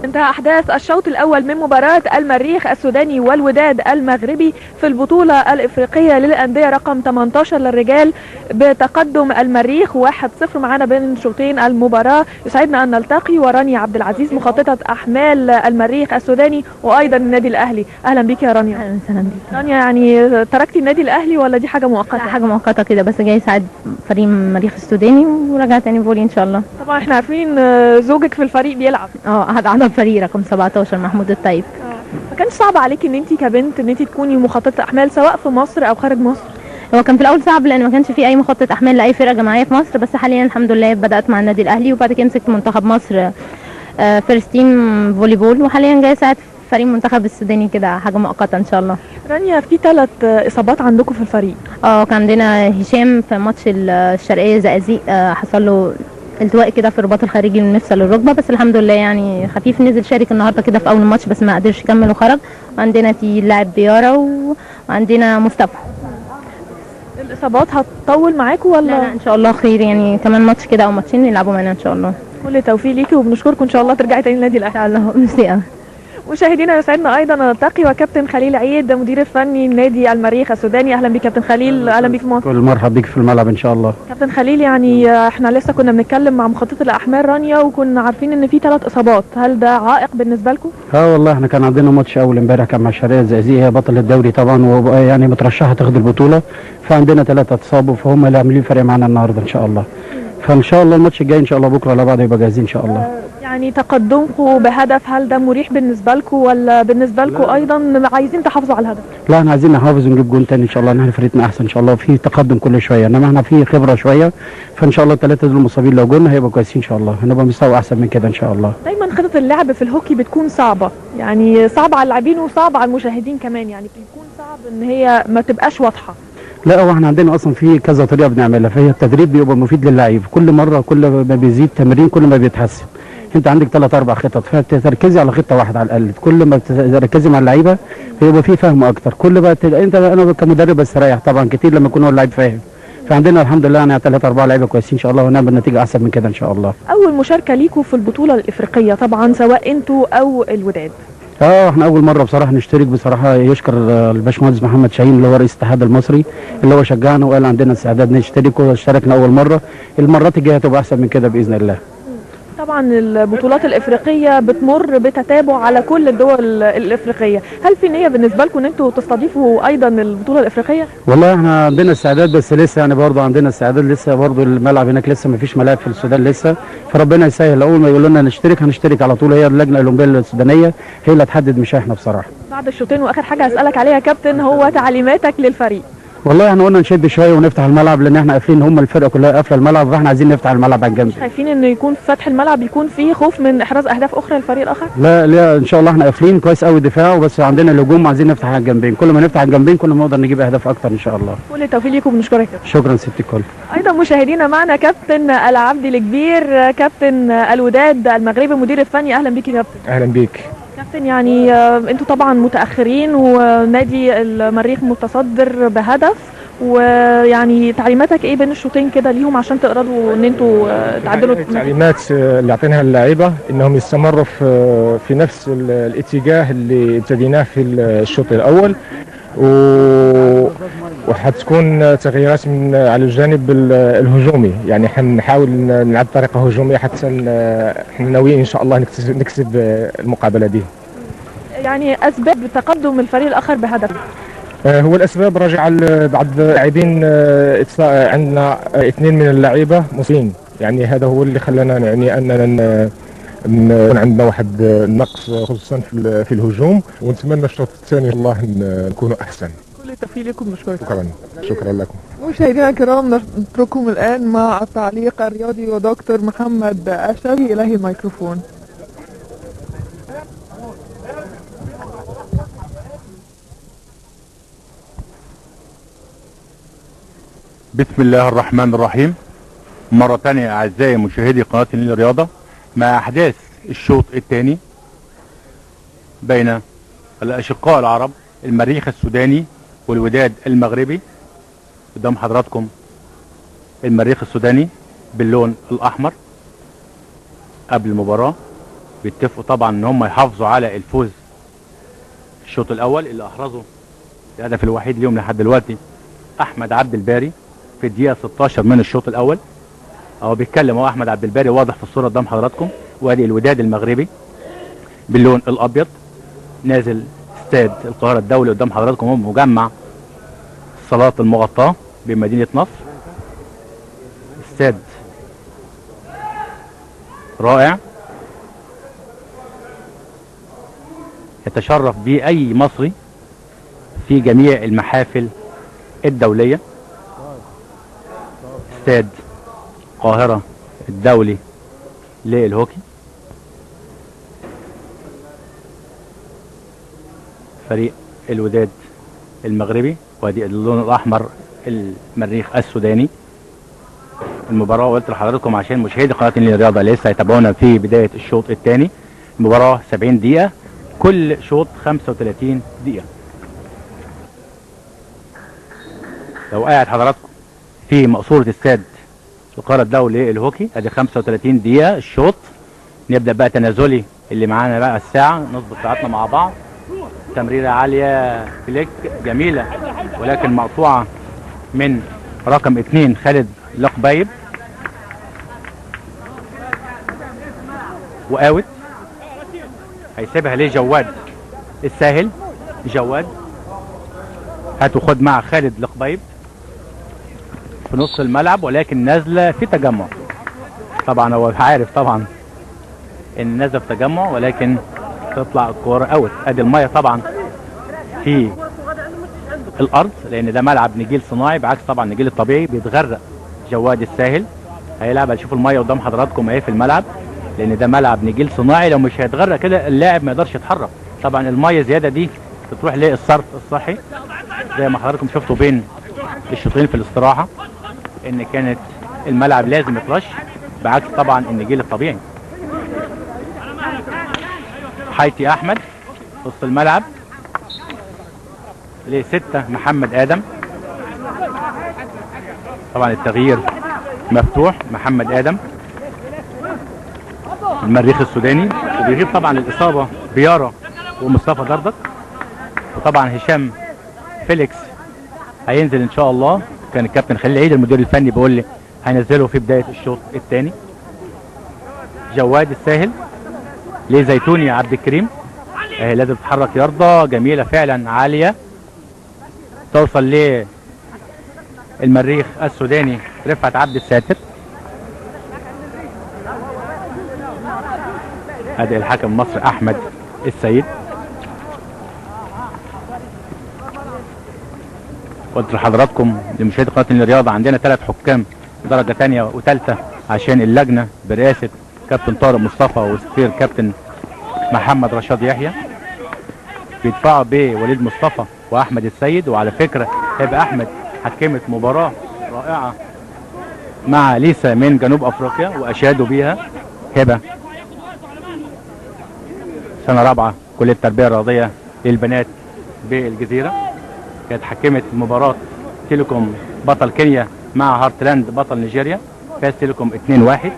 انتهى أحداث الشوط الأول من مباراة المريخ السوداني والوداد المغربي في البطولة الإفريقية للأندية رقم 18 للرجال بتقدم المريخ 1-0. معانا بين شوطين المباراة. يسعدنا أن نلتقي ورانيا عبد العزيز مخططة أحمال المريخ السوداني وأيضا النادي الأهلي. أهلا بك يا رانيا. اهلا وسهلا بك. رانيا، يعني تركتي النادي الأهلي ولا دي حاجة مؤقتة؟ لا، حاجه مؤقته كده، بس جاي اساعد فريق المريخ السوداني ورجع تاني فولي ان شاء الله. طبعا احنا عارفين زوجك في الفريق بيلعب. هذا عضو فريق رقم 17 محمود الطيب. ما كانش صعب عليكي ان انت كبنت ان انت تكوني مخططة احمال سواء في مصر او خارج مصر؟ هو كان في الاول صعب لان ما كانش في اي مخطط احمال لاي فرقه جماعيه في مصر، بس حاليا الحمد لله بدات مع النادي الاهلي وبعد كده مسكت منتخب مصر فيرست تيم فولي بول، وحاليا جاي اساعد فريق المنتخب السوداني كده حاجه مؤقته ان شاء الله. رانيا، في 3 اصابات عندكم في الفريق. كان عندنا هشام في ماتش الشرقيه زقازيق حصل له التواء كده في الرباط الخارجي من مفصل الركبه، بس الحمد لله يعني خفيف، نزل شارك النهارده كده في اول الماتش بس ما قدرش يكمل وخرج. وعندنا في لاعب ديارة وعندنا مصطفى. الاصابات هتطول معاكم ولا؟ لا ان شاء الله خير، يعني كمان ماتش كده او ماتشين يلعبوا معانا ان شاء الله. كل التوفيق ليكي وبنشكركم ان شاء الله ترجعي تاني النادي الاهلي. ان شاء الله. ميرسي. مشاهدينا يسعدنا ايضا نلتقي وكابتن خليل عيد مدير الفني نادي المريخ السوداني. اهلا بك كابتن خليل. اهلا بك في مصر. كل مرحب بك في الملعب ان شاء الله. كابتن خليل، يعني احنا لسه كنا بنتكلم مع مخطط الاحمال رانيا وكنا عارفين ان في 3 اصابات، هل ده عائق بالنسبه لكم؟ والله احنا كان عندنا ماتش اول امبارح كان مع الشرقيه الزقازيق، هي بطل الدوري طبعا ويعني مترشحه تاخد البطوله، فعندنا 3 اتصابوا فهم اللي عاملين فرق معانا النهارده ان شاء الله. فان شاء الله الماتش الجاي ان شاء الله بكره على بعض يبقى جاهزين ان شاء الله. يعني تقدمكم بهدف، هل ده مريح بالنسبه لكم ولا بالنسبه لكم ايضا عايزين تحافظوا على الهدف؟ لا احنا عايزين نحافظ ونجيب جون تاني ان شاء الله، ان احنا فريقنا احسن ان شاء الله، في تقدم كل شويه، انما احنا في خبره شويه، فان شاء الله ال3 دول المصابين لو جولنا هيبقوا كويسين ان شاء الله، هنبقى مستوى احسن من كده ان شاء الله. دايما خطط اللعب في الهوكي بتكون صعبه، يعني صعبه على اللاعبين وصعبه على المشاهدين كمان، يعني بيكون صعب ان هي ما تبقاش واضحه. لا هو احنا عندنا اصلا في كذا طريقه بنعملها، فهي التدريب بيبقى مفيد للعيب، كل مره كل ما بيزيد تمرين كل ما بيتحسن. انت عندك 3 4 خطط، فتركزي على خطه واحده على الاقل، كل ما تركزي مع اللعيبه هيبقى في فهم اكتر، كل ما انا كمدرب بستريح طبعا كتير لما يكون هو اللعيب فاهم. فعندنا الحمد لله يعني 3 4 لعيبه كويسين ان شاء الله، ونعمل نتيجه احسن من كده ان شاء الله. اول مشاركه ليكم في البطوله الافريقيه طبعا سواء انتوا او الوداد. احنا اول مره بصراحه نشترك، بصراحه يشكر الباشمهندس محمد شاهين اللي هو رئيس الاتحاد المصري اللي هو شجعنا وقال عندنا استعداد نشترك، واشتركنا اول مره، المرات الجايه هتبقى احسن من كده باذن الله. طبعا البطولات الافريقيه بتمر بتتابع على كل الدول الافريقيه، هل في نيه بالنسبه لكم ان انتوا تستضيفوا ايضا البطوله الافريقيه؟ والله احنا عندنا استعداد، بس لسه يعني برضه عندنا استعداد، لسه برضه الملعب هناك لسه ما فيش ملاعب في السودان لسه، فربنا يسهل، اول ما يقولوا لنا نشترك هنشترك على طول، هي اللجنه الاولمبيه السودانيه هي اللي هتحدد مش احنا بصراحه. بعد الشوطين واخر حاجه هسالك عليها يا كابتن هو تعليماتك للفريق. والله احنا قلنا نشد شويه ونفتح الملعب، لان احنا قافلين، هم الفرقه كلها قافله الملعب، فاحنا عايزين نفتح الملعب على الجنب. خايفين انه يكون فتح الملعب يكون فيه خوف من احراز اهداف اخرى للفريق الاخر؟ لا لا ان شاء الله احنا قافلين كويس قوي دفاع، وبس عندنا الهجوم عايزين نفتح على الجنبين، كل ما نفتح على الجنبين كل ما نقدر نجيب اهداف اكتر ان شاء الله. كل التوفيق ليكم وبنشكرك. شكرا ست الكل. ايضا مشاهدينا معنا كابتن العبدي الكبير كابتن الوداد المغربي مدير الفني. اهلا بيك يا كابتن. اهلا بيك كابتن. يعني انتوا طبعا متاخرين ونادي المريخ متصدر بهدف، ويعني تعليماتك ايه بين الشوطين كده ليهم عشان تقدروا ان انتوا تعدلوا؟ التعليمات اللي اعطيناها للاعيبه انهم يستمروا في نفس الاتجاه اللي ابتديناه في الشوط الاول، وحتكون تغييرات على الجانب الهجومي، يعني حنحاول نلعب بطريقه هجوميه حتى احنا ناويين ان شاء الله نكسب المقابله دي. يعني اسباب تقدم الفريق الاخر بهدف؟ هو الاسباب راجعه لبعض اللاعبين، عندنا 2 من اللعيبه مصابين، يعني هذا هو اللي خلانا يعني اننا نكون عندنا واحد النقص خصوصا في الهجوم، ونتمنى الشوط الثاني الله نكونوا احسن. كل التوفيق لكم. بشكرك. شكرا لكم. مشاهدينا الكرام نترككم الان مع التعليق الرياضي ودكتور محمد أشري. اليه الميكروفون. بسم الله الرحمن الرحيم. مرة تانية أعزائي مشاهدي قناة النيل الرياضة مع أحداث الشوط الثاني بين الأشقاء العرب المريخ السوداني والوداد المغربي. قدام حضراتكم المريخ السوداني باللون الأحمر. قبل المباراة بيتفقوا طبعا ان هم يحافظوا على الفوز في الشوط الأول اللي أحرزوا الهدف الوحيد اليوم لحد دلوقتي أحمد عبد الباري في الدقيقة 16 من الشوط الأول. أهو بيتكلم هو أحمد عبد الباري واضح في الصورة قدام حضراتكم. وادي الوداد المغربي باللون الأبيض نازل استاد القاهرة الدولي قدام حضراتكم، هو مجمع الصالات المغطاة بمدينة نصر. استاد رائع يتشرف به أي مصري في جميع المحافل الدولية. استاد القاهرة الدولي للهوكي. فريق الوداد المغربي وادي اللون الأحمر المريخ السوداني. المباراة قلت لحضراتكم عشان مشاهدي قناة النيل الرياضة اللي لسه هيتابعونا في بداية الشوط الثاني، المباراة 70 دقيقة، كل شوط 35 دقيقة. لو قاعد حضراتكم في مقصورة استاد القاهرة الدولي للهوكي. ادي 35 دقيقة الشوط. نبدأ بقى تنازلي اللي معانا بقى الساعة، نظبط ساعتنا مع بعض. تمريرة عالية فليك جميلة ولكن مقطوعة من رقم 2 خالد لقبايب، واوت. هيسيبها ليه جواد الساهل. جواد هاتوا خد مع خالد لقبايب في نص الملعب، ولكن نازله في تجمع. طبعا هو عارف طبعا ان نازله في تجمع، ولكن تطلع الكوره اوت. ادي الميه طبعا في الارض لان ده ملعب نجيل صناعي، بعكس طبعا النجيل الطبيعي بيتغرق. جواد الساهل هيلعب. هتشوفوا الميه قدام حضراتكم اهي في الملعب، لان ده ملعب نجيل صناعي. لو مش هيتغرق كده اللاعب ما يقدرش يتحرك. طبعا الميه زياده دي بتروح للصرف الصحي زي ما حضراتكم شفتوا بين الشوطين في الاستراحه، ان كانت الملعب لازم يترش، بعكس طبعا النجيل الطبيعي. حيتي احمد وسط الملعب لستة محمد ادم. طبعا التغيير مفتوح. محمد ادم المريخ السوداني، وبيغيب طبعا الاصابه بيارا ومصطفى دردك. وطبعا هشام فيليكس هينزل ان شاء الله. كان الكابتن خليل عيد المدير الفني بيقول لي هينزله في بدايه الشوط الثاني. جواد الساهل لزيتوني عبد الكريم، اهي لازم تتحرك يارده جميله فعلا عاليه توصل للمريخ السوداني رفعت عبد الساتر. ادي الحكم المصري احمد السيد. قلت لحضراتكم لمشاهدي قناه الرياضه عندنا 3 حكام درجه ثانيه وثالثه عشان اللجنه برئاسه كابتن طارق مصطفى وسفير كابتن محمد رشاد يحيى. بيدفعوا بوليد مصطفى واحمد السيد. وعلى فكره هبه احمد حكمت مباراه رائعه مع ليسا من جنوب افريقيا واشادوا بيها. هبه سنه رابعه كليه التربيه الرياضيه للبنات بالجزيره، كانت حكمت مباراه تيليكوم بطل كينيا مع هارتلاند بطل نيجيريا. فاز تيليكوم 2-1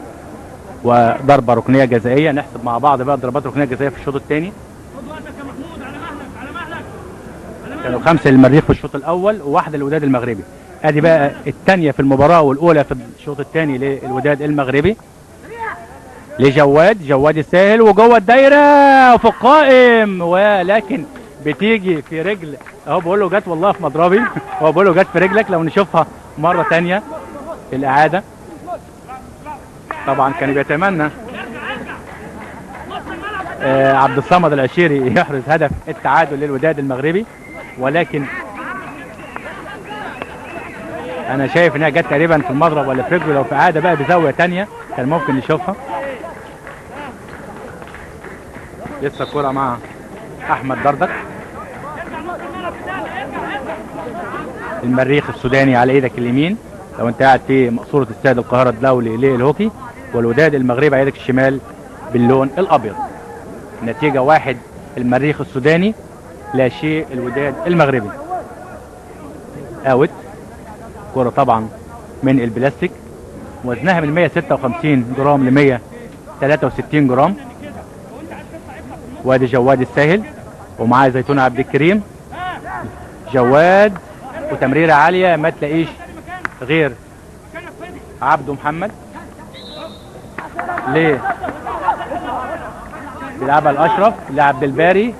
وضربه ركنيه جزائيه. نحسب مع بعض بقى ضربات ركنيه جزائيه في الشوط الثاني. كانوا 5 للمريخ في الشوط الاول وواحده للوداد المغربي. ادي بقى الثانيه في المباراه والاولى في الشوط الثاني للوداد المغربي لجواد الساهل وجوه الدايره وفي القائم، ولكن بتيجي في رجل اهو. بقول له جت والله في مضربي. هو بقول له جت في رجلك. لو نشوفها مره ثانيه الاعاده. طبعا كان بيتمنى عبد الصمد العشيري يحرز هدف التعادل للوداد المغربي، ولكن انا شايف انها جت تقريبا في المضرب ولا في رجله. لو في عاده بقى بزاويه ثانيه كان ممكن نشوفها. لسه الكوره مع احمد دردك. المريخ السوداني على ايدك اليمين لو انت قاعد في مقصوره استاد القاهره الدولي للهوكي، والوداد المغربي على ايدك الشمال باللون الابيض. نتيجه 1 المريخ السوداني لا شيء الوداد المغربي. اوت. كرة طبعا من البلاستيك وزنها من 156 جرام ل 163 جرام. وادي جواد الساهل ومعاه زيتون عبد الكريم. جواد وتمريرة عالية ما تلاقيش غير عبده محمد. ليه بيلعبها الاشرف لعبد الباري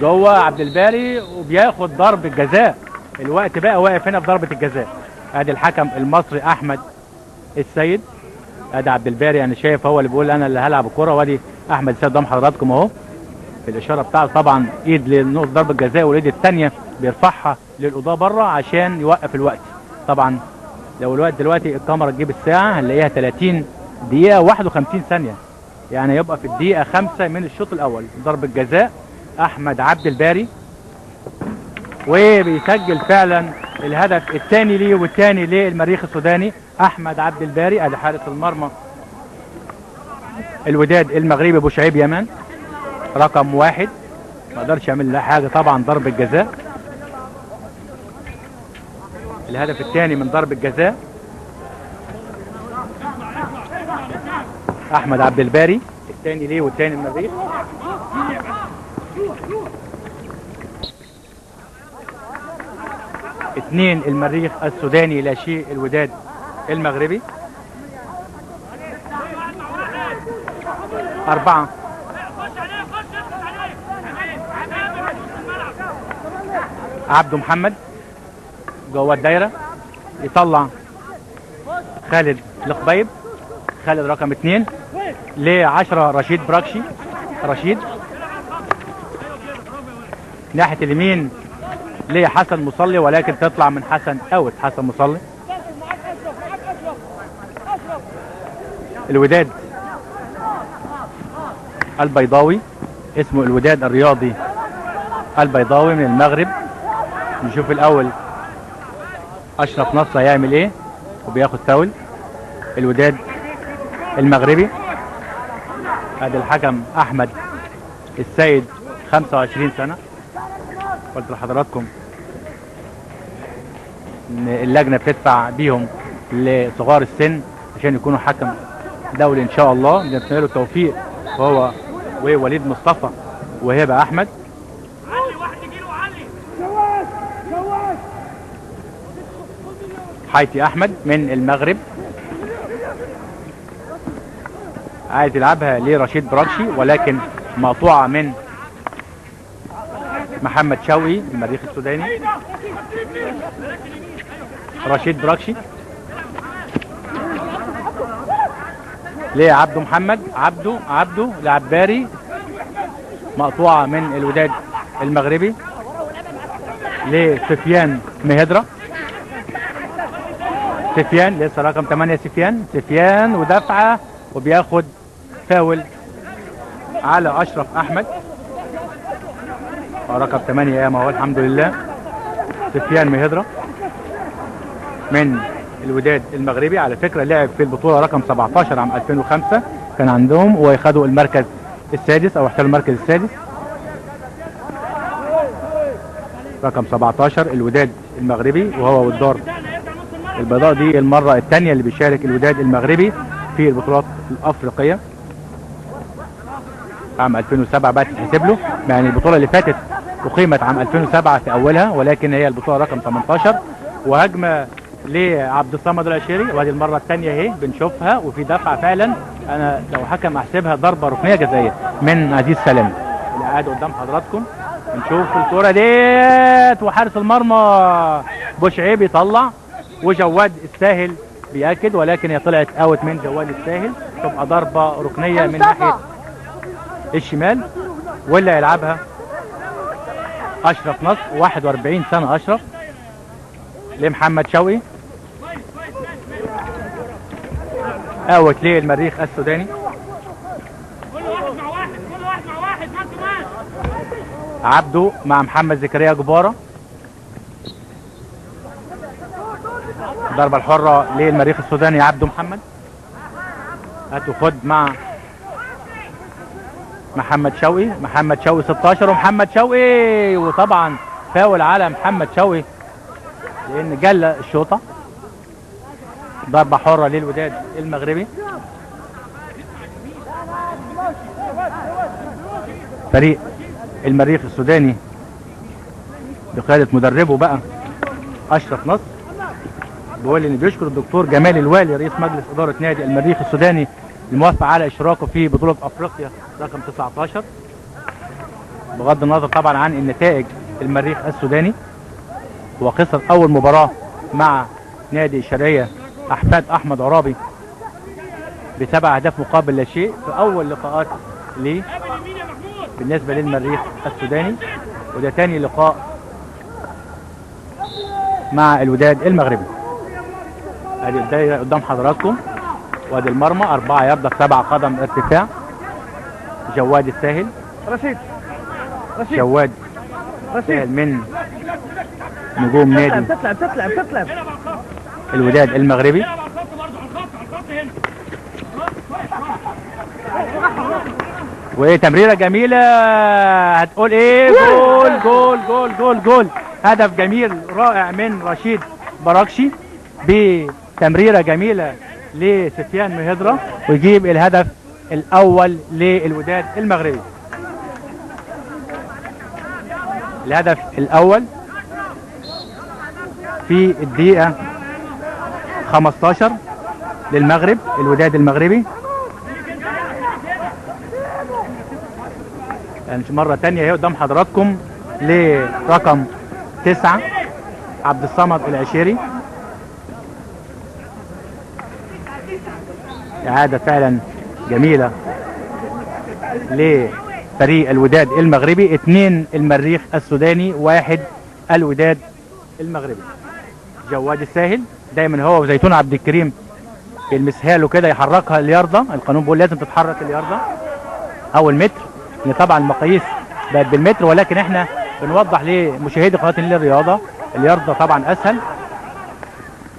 جوه. عبد الباري وبياخد ضربة جزاء. الوقت بقى واقف هنا في ضربة الجزاء. ادي الحكم المصري احمد السيد. ادي عبد الباري انا شايف هو اللي بيقول انا اللي هلعب الكرة، وادي احمد السيد قدام حضراتكم اهو في الاشاره بتاعته. طبعا ايد لنقطه ضربه جزاء والايد الثانيه بيرفعها للقضاء بره عشان يوقف الوقت. طبعا لو الوقت دلوقتي الكاميرا تجيب الساعه هنلاقيها 30 دقيقه 51 ثانيه، يعني يبقى في الدقيقه 5 من الشوط الاول. ضربه جزاء احمد عبد الباري وبيسجل فعلا الهدف الثاني ليه والثاني للمريخ السوداني احمد عبد الباري. ادي حارس المرمى الوداد المغربي ابو شعيب يمان رقم 1 ما قدرش يعمل له حاجه. طبعا ضربه جزاء. الهدف الثاني من ضربه جزاء احمد عبد الباري، الثاني ليه والثاني المريخ. اثنين المريخ السوداني لا شيء الوداد المغربي. 4 عبده محمد جوه الدايره، يطلع خالد الخبيب، خالد رقم 2 ل10 رشيد براكشي. رشيد ناحيه اليمين لحسن مصلي، ولكن تطلع من حسن اوت. حسن مصلي. الوداد البيضاوي، اسمه الوداد الرياضي البيضاوي من المغرب. نشوف الاول اشرف نصر هيعمل ايه، وبياخد فاول. الوداد المغربي. ادي الحكم احمد السيد 25 سنه. قلت لحضراتكم ان اللجنه بتدفع بيهم لصغار السن عشان يكونوا حكم دولي ان شاء الله. بنتمنى له التوفيق وهو ووليد مصطفى وهبه احمد. حيتي احمد من المغرب عايز يلعبها لرشيد براكشي، ولكن مقطوعه من محمد شوقي المريخ السوداني. رشيد براكشي لعبده محمد، عبده لعباري، مقطوعه من الوداد المغربي لسفيان مهدرة. سفيان لسه رقم 8. سفيان ودفعه، وبياخد فاول على اشرف احمد رقم 8. يا ما هو الحمد لله. سفيان مهدرة من الوداد المغربي، على فكره لعب في البطوله رقم 17 عام 2005 كان عندهم، وخدوا المركز السادس او احتلوا المركز السادس. رقم 17 الوداد المغربي، وهو والدار البيضاء. دي المره الثانيه اللي بيشارك الوداد المغربي في البطولات الافريقيه. عام 2007 بقى تتحسب له، يعني البطوله اللي فاتت اقيمت عام 2007 في اولها، ولكن هي البطوله رقم 18. وهجمه لعبد الصمد العشيري، وهذه المره الثانيه اهي بنشوفها، وفي دفعه فعلا. انا لو حكم احسبها ضربه ركنيه جزائيه من عزيز سلامي اللي قاعد قدام حضراتكم. نشوف الكوره ديت، وحارس المرمى بوشعيب يطلع، وجواد الساهل بيأكد، ولكن هي طلعت اوت من جواد الساهل. تبقى ضربه ركنيه من ناحيه الشمال، واللي هيلعبها اشرف نصر 41 سنه. اشرف لمحمد شوقي، اوت للمريخ السوداني. عبده مع محمد زكريا جبارة. الضربة الحرة للمريخ السوداني عبده محمد. هتاخد مع محمد شوقي 16 ومحمد شوقي، وطبعا فاول على محمد شوقي لان جلى الشوطة. ضربة حرة للوداد المغربي. فريق المريخ السوداني بقيادة مدربه بقى اشرف نصر، بيقول ان بيشكر الدكتور جمال الوالي رئيس مجلس اداره نادي المريخ السوداني الموافقه على اشراكه في بطوله افريقيا رقم 19. بغض النظر طبعا عن النتائج، المريخ السوداني وخسر اول مباراه مع نادي الشرقيه احفاد احمد عرابي ب7 اهداف مقابل لا شيء في اول لقاءات ليه بالنسبه للمريخ السوداني، وده تاني لقاء مع الوداد المغربي. ادي الدايره قدام حضراتكم، وادي المرمى 4 ياردة 7 قدم ارتفاع. جواد الساهل، جواد الساهل من نجوم نادي تطلع الوداد المغربي. وايه تمريره جميله، هتقول ايه؟ جول جول جول جول جول. هدف جميل رائع من رشيد براكشي بتمريره جميله لسفيان مهدرة، ويجيب الهدف الاول للوداد المغربي. الهدف الاول في الدقيقة 15 للمغرب، الوداد المغربي. يعني مرة تانية اهي قدام حضراتكم لرقم 9 عبد الصمد العشيري. إعادة فعلا جميلة لفريق الوداد المغربي. 2 المريخ السوداني، 1 الوداد المغربي. جواد الساهل دايما هو وزيتون عبد الكريم يلمسها له كده يحركها الياردة. القانون بيقول لازم تتحرك الياردة او المتر، لان طبعا المقاييس بقت بالمتر، ولكن احنا بنوضح لمشاهدي قناه النيل الرياضه الياردة طبعا اسهل.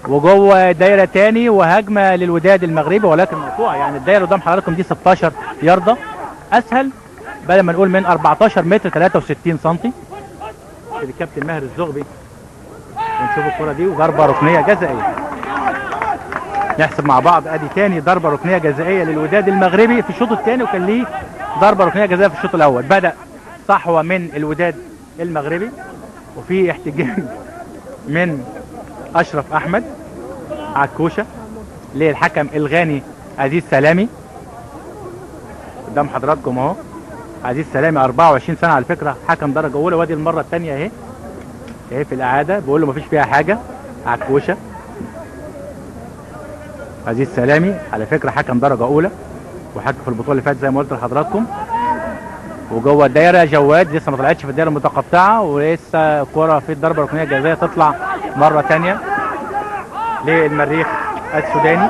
وجوه دايره تاني وهجمه للوداد المغربي ولكن مقطوعه. يعني الدايره قدام حضراتكم دي 16 ياردة اسهل، بدل ما نقول من 14 متر 63 سم. الكابتن ماهر الزغبي ونشوف الكرة دي وضربة ركنية جزائية. نحسب مع بعض ادي تاني ضربة ركنية جزائية للوداد المغربي في الشوط الثاني، وكان ليه ضربة ركنية جزائية في الشوط الاول. بدأ صحوة من الوداد المغربي وفي احتجاج من اشرف احمد عكوشة للحكم الغاني عزيز سلامي. قدام حضراتكم اهو عزيز سلامي 24 سنة على فكرة، حكم درجة اولى. وادي المرة الثانية اهي في الاعادة بيقول له مفيش فيها حاجة. عكوشة عزيز سلامي على فكرة حكم درجة اولى وحكم في البطولة اللي فاتت زي ما قلت لحضراتكم. وجوه الدايرة جواد لسه ما طلعتش في الدايرة المتقطعة، ولسه الكرة في الضربة الركنية الجزائية تطلع مرة ثانية للمريخ السوداني.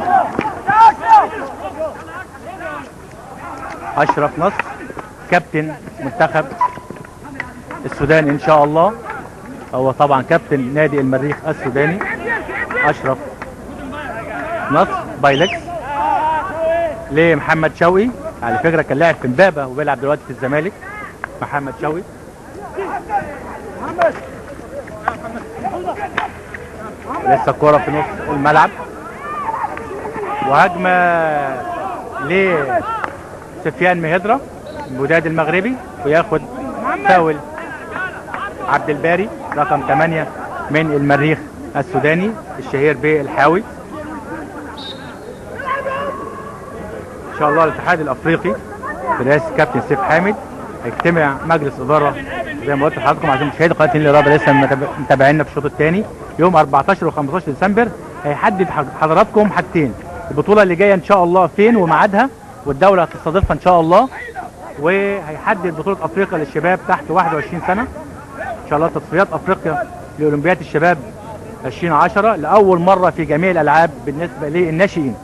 اشرف نصر كابتن منتخب السودان ان شاء الله، هو طبعا كابتن نادي المريخ السوداني. اشرف نصر بايلكس لمحمد شوقي، على فكره كان لاعب في امبابه وبيلعب دلوقتي في الزمالك. محمد شوقي لسه الكوره في نص الملعب، وهجمه لسفيان مهدرة الوداد المغربي، وياخد فاول عبد الباري رقم 8 من المريخ السوداني الشهير بالحاوي. ان شاء الله الاتحاد الافريقي برئاسه كابتن سيف حامد هيجتمع مجلس اداره زي ما قلت لحضراتكم عشان مشاهدي قناه النيل الرياضه لسه متابعينا في الشوط الثاني يوم 14 و15 ديسمبر. هيحدد حضراتكم حاجتين: البطوله اللي جايه ان شاء الله فين وميعادها والدوله هتستضيفها ان شاء الله، وهيحدد بطوله افريقيا للشباب تحت 21 سنه ان شاء الله، تصفيات افريقيا لاولمبياد الشباب 2010 لاول مره في جميع الالعاب بالنسبه للناشئين.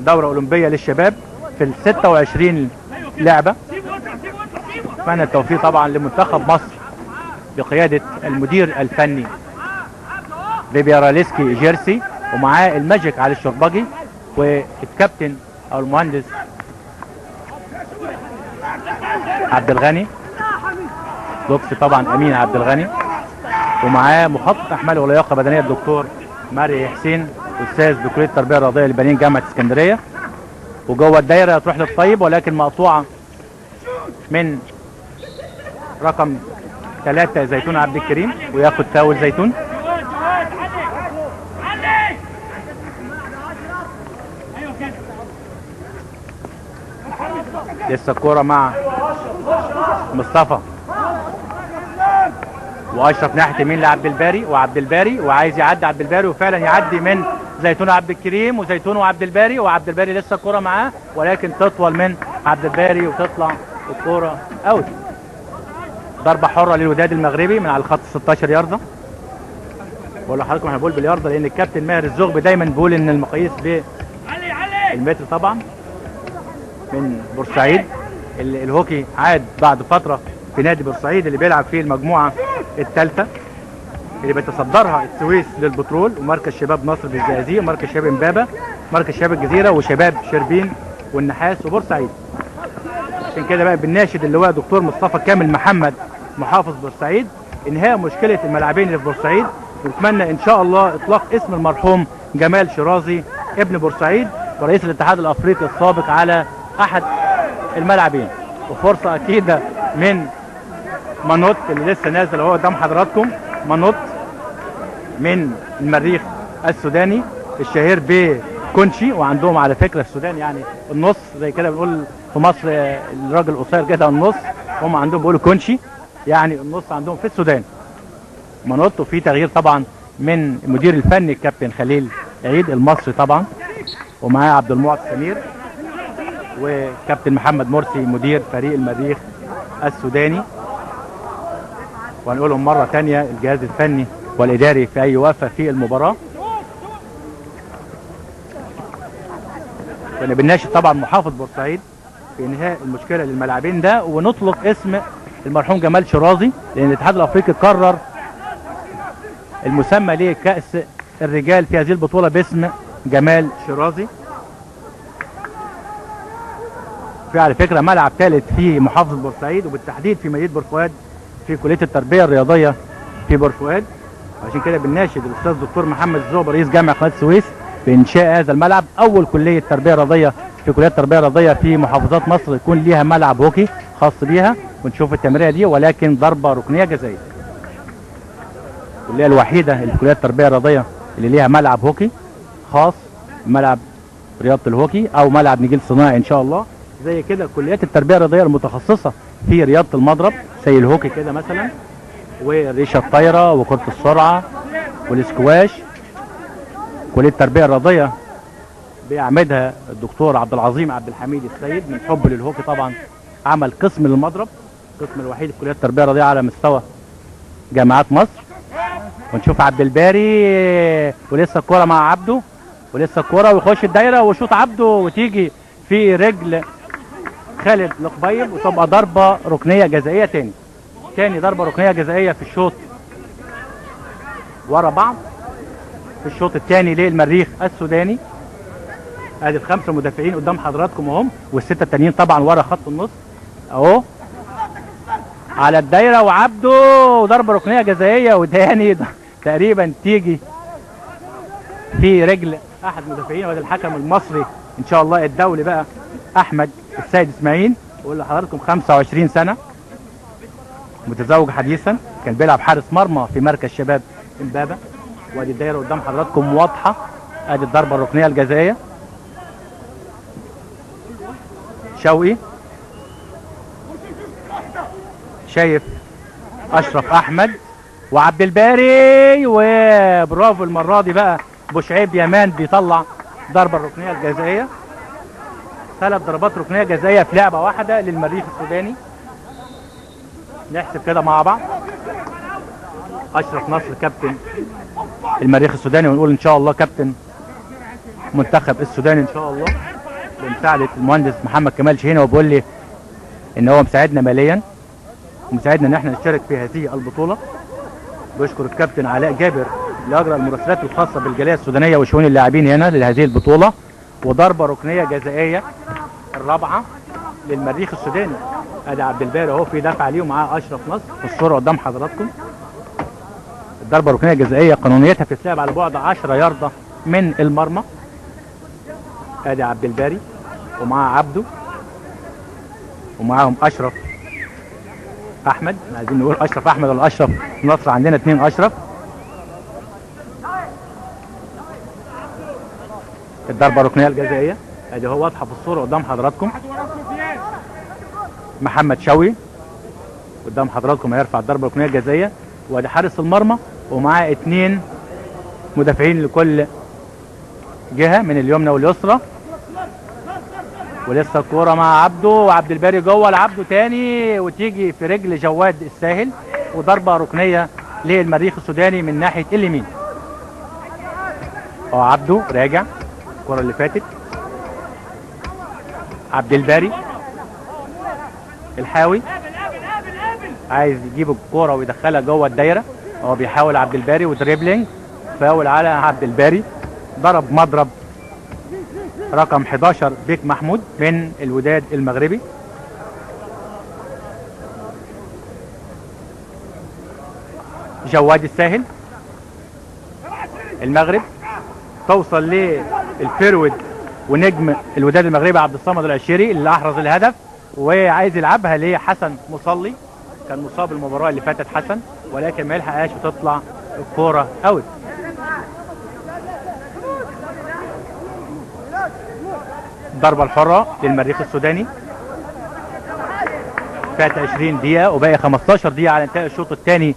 دوره اولمبيه للشباب في ال 26 لعبه. اتمنى التوفيق طبعا لمنتخب مصر بقياده المدير الفني بيبياراليسكي جيرسي، ومعاه الماجيك علي الشربجي، والكابتن او المهندس عبد الغني بوكس طبعا امين عبد الغني، ومعاه مخطط احمال ولياقه بدنيه الدكتور ماري حسين استاذ بكليه التربيه الرياضيه للبنين جامعه اسكندريه. وجوه الدايره هتروح للطيب ولكن مقطوعه من رقم 3 زيتون عبد الكريم، وياخد فاول زيتون. لسه الكوره مع مصطفى واشرف ناحيه يمين لعبد الباري، وعبد الباري وعايز يعدي عبد الباري وفعلا يعدي من زيتون عبد الكريم وزيتون وعبد الباري، وعبد الباري لسه الكوره معاه ولكن تطول من عبد الباري وتطلع الكوره اوت. ضربه حره للوداد المغربي من على الخط 16 يارده. بقول لحضراتكم احنا بنقول باليارده لان الكابتن ماهر الزغبي دايما بيقول ان المقاييس بالمتر طبعا. من بورسعيد الهوكي عاد بعد فتره في نادي بورسعيد اللي بيلعب فيه المجموعه الثالثه اللي بيتصدرها السويس للبترول، ومركز شباب نصر بالزقازيق، ومركز شباب امبابه، مركز شباب الجزيره، وشباب شربين والنحاس وبورسعيد. عشان كده بقى بنناشد اللواء دكتور مصطفى كامل محمد محافظ بورسعيد انهاء مشكله الملاعبين اللي في بورسعيد، ونتمنى ان شاء الله اطلاق اسم المرحوم جمال شرازي ابن بورسعيد ورئيس الاتحاد الافريقي السابق على احد الملاعبين. وفرصه اكيده من مانوت اللي لسه نازل اهو قدام حضراتكم. مانوت من المريخ السوداني الشهير بكونشي، وعندهم على فكره السودان يعني النص زي كده بنقول في مصر الراجل قصير كده النص، هم عندهم بيقولوا كونشي يعني النص عندهم في السودان. مانوت. وفي تغيير طبعا من المدير الفني الكابتن خليل عيد المصري طبعا، ومعاه عبد المعطي سمير، وكابتن محمد مرسي مدير فريق المريخ السوداني. وهنقولهم مرة تانية الجهاز الفني والإداري في أي وقفة في المباراة. كنا بنناشد طبعا محافظ بورسعيد في إنهاء المشكلة للملاعبين ده، ونطلق اسم المرحوم جمال شرازي، لأن الاتحاد الأفريقي قرر المسمى لكأس الرجال في هذه البطولة باسم جمال شرازي. في على فكرة ملعب ثالث في محافظة بورسعيد، وبالتحديد في مدينة بورفؤاد في كلية التربية الرياضية في بورفؤاد. عشان كده بنناشد الأستاذ دكتور محمد الزوبر رئيس جامعة قناة السويس بإنشاء هذا الملعب، أول كلية تربية رياضية في كلية التربية الرياضية في محافظات مصر يكون ليها ملعب هوكي خاص بيها، ونشوف التمرية دي ولكن ضربة ركنية جزائية. الكلية الوحيدة اللي في كلية التربية الرياضية اللي ليها ملعب هوكي خاص، ملعب رياضة الهوكي أو ملعب نجيل صناعي إن شاء الله. زي كده كليات التربية الرياضية المتخصصة في رياضة المضرب زي الهوكي كده مثلا، والريشة الطايرة وكرة السرعة والسكواش. كلية التربية الرياضية بيعمدها الدكتور عبد العظيم عبد الحميد السيد من حب للهوكي طبعا، عمل قسم للمضرب، القسم الوحيد في كلية التربية الرياضية على مستوى جامعات مصر. ونشوف عبد الباري ولسه الكرة مع عبده، ولسه الكرة ويخش الدايرة وشوط عبده وتيجي في رجل خالد القبيب، وتبقى ضربة ركنية جزائية تاني ضربة ركنية جزائية في الشوط ورا بعض في الشوط الثاني للمريخ السوداني. ادي الخمسة مدافعين قدام حضراتكم اهم، والستة التانيين طبعا ورا خط النص اهو على الدايرة، وعبده وضربة ركنية جزائية وتاني تقريبا تيجي في رجل احد المدافعين، وده الحكم المصري ان شاء الله الدولي بقى احمد السيد اسماعيل، بقول لحضراتكم 25 سنة متزوج حديثا، كان بيلعب حارس مرمى في مركز شباب امبابة. وادي الدايرة قدام حضراتكم واضحة، ادي الضربة الركنية الجزائية. شوقي شايف اشرف احمد وعبد الباري، وبرافو المرة دي بقى بوشعيب يمان بيطلع ضربة الركنية الجزائية. 3 ضربات ركنية جزائية في لعبة واحدة للمريخ السوداني. نحسب كده مع بعض. اشرف نصر كابتن المريخ السوداني، ونقول ان شاء الله كابتن منتخب السوداني ان شاء الله بمساعدة المهندس محمد كمال شهينة، وبيقول لي ان هو مساعدنا ماليا ومساعدنا ان احنا نشترك في هذه البطولة. بشكر الكابتن علاء جابر اللي اجرى المراسلات الخاصة بالجالية السودانية وشؤون اللاعبين هنا لهذه البطولة. وضربة ركنية جزائية الرابعة للمريخ السوداني. ادي عبد الباري اهو في دفع عليه ومعاه اشرف نصر في الصورة قدام حضراتكم. الضربة الركنية الجزائية قانونيتها بتتلعب على بعد 10 ياردة من المرمى. ادي عبد الباري ومعاه عبده ومعاهم اشرف احمد، عايزين نقول اشرف احمد ولا اشرف نصر، عندنا 2 اشرف. الضربة الركنية الجزائية ادي هو واضحة في الصورة قدام حضراتكم. محمد شوقي قدام حضراتكم هيرفع الضربة الركنية الجزائية، وادي حارس المرمى ومعاه 2 مدافعين لكل جهة من اليمنى واليسرى. ولسه الكورة مع عبده وعبد الباري جوه لعبده تاني، وتيجي في رجل جواد الساهل، وضربة ركنية للمريخ السوداني من ناحية اليمين. عبده راجع الكورة اللي فاتت. عبد الباري الحاوي عايز يجيب الكورة ويدخلها جوه الدايرة، هو بيحاول عبد الباري ودريبلينج، فاول على عبد الباري. ضرب مضرب رقم 11 بيك محمود من الوداد المغربي. جواد الساهل المغرب توصل للفيرود ونجم الوداد المغربي عبد الصمد العشيري اللي احرز الهدف، وعايز يلعبها لحسن مصلي، كان مصاب المباراه اللي فاتت حسن ولكن ما يلحقهاش وتطلع الكوره اوت. الضربه الحره للمريخ السوداني، فات 20 دقيقه وباقي 15 دقيقه على انتهاء الشوط الثاني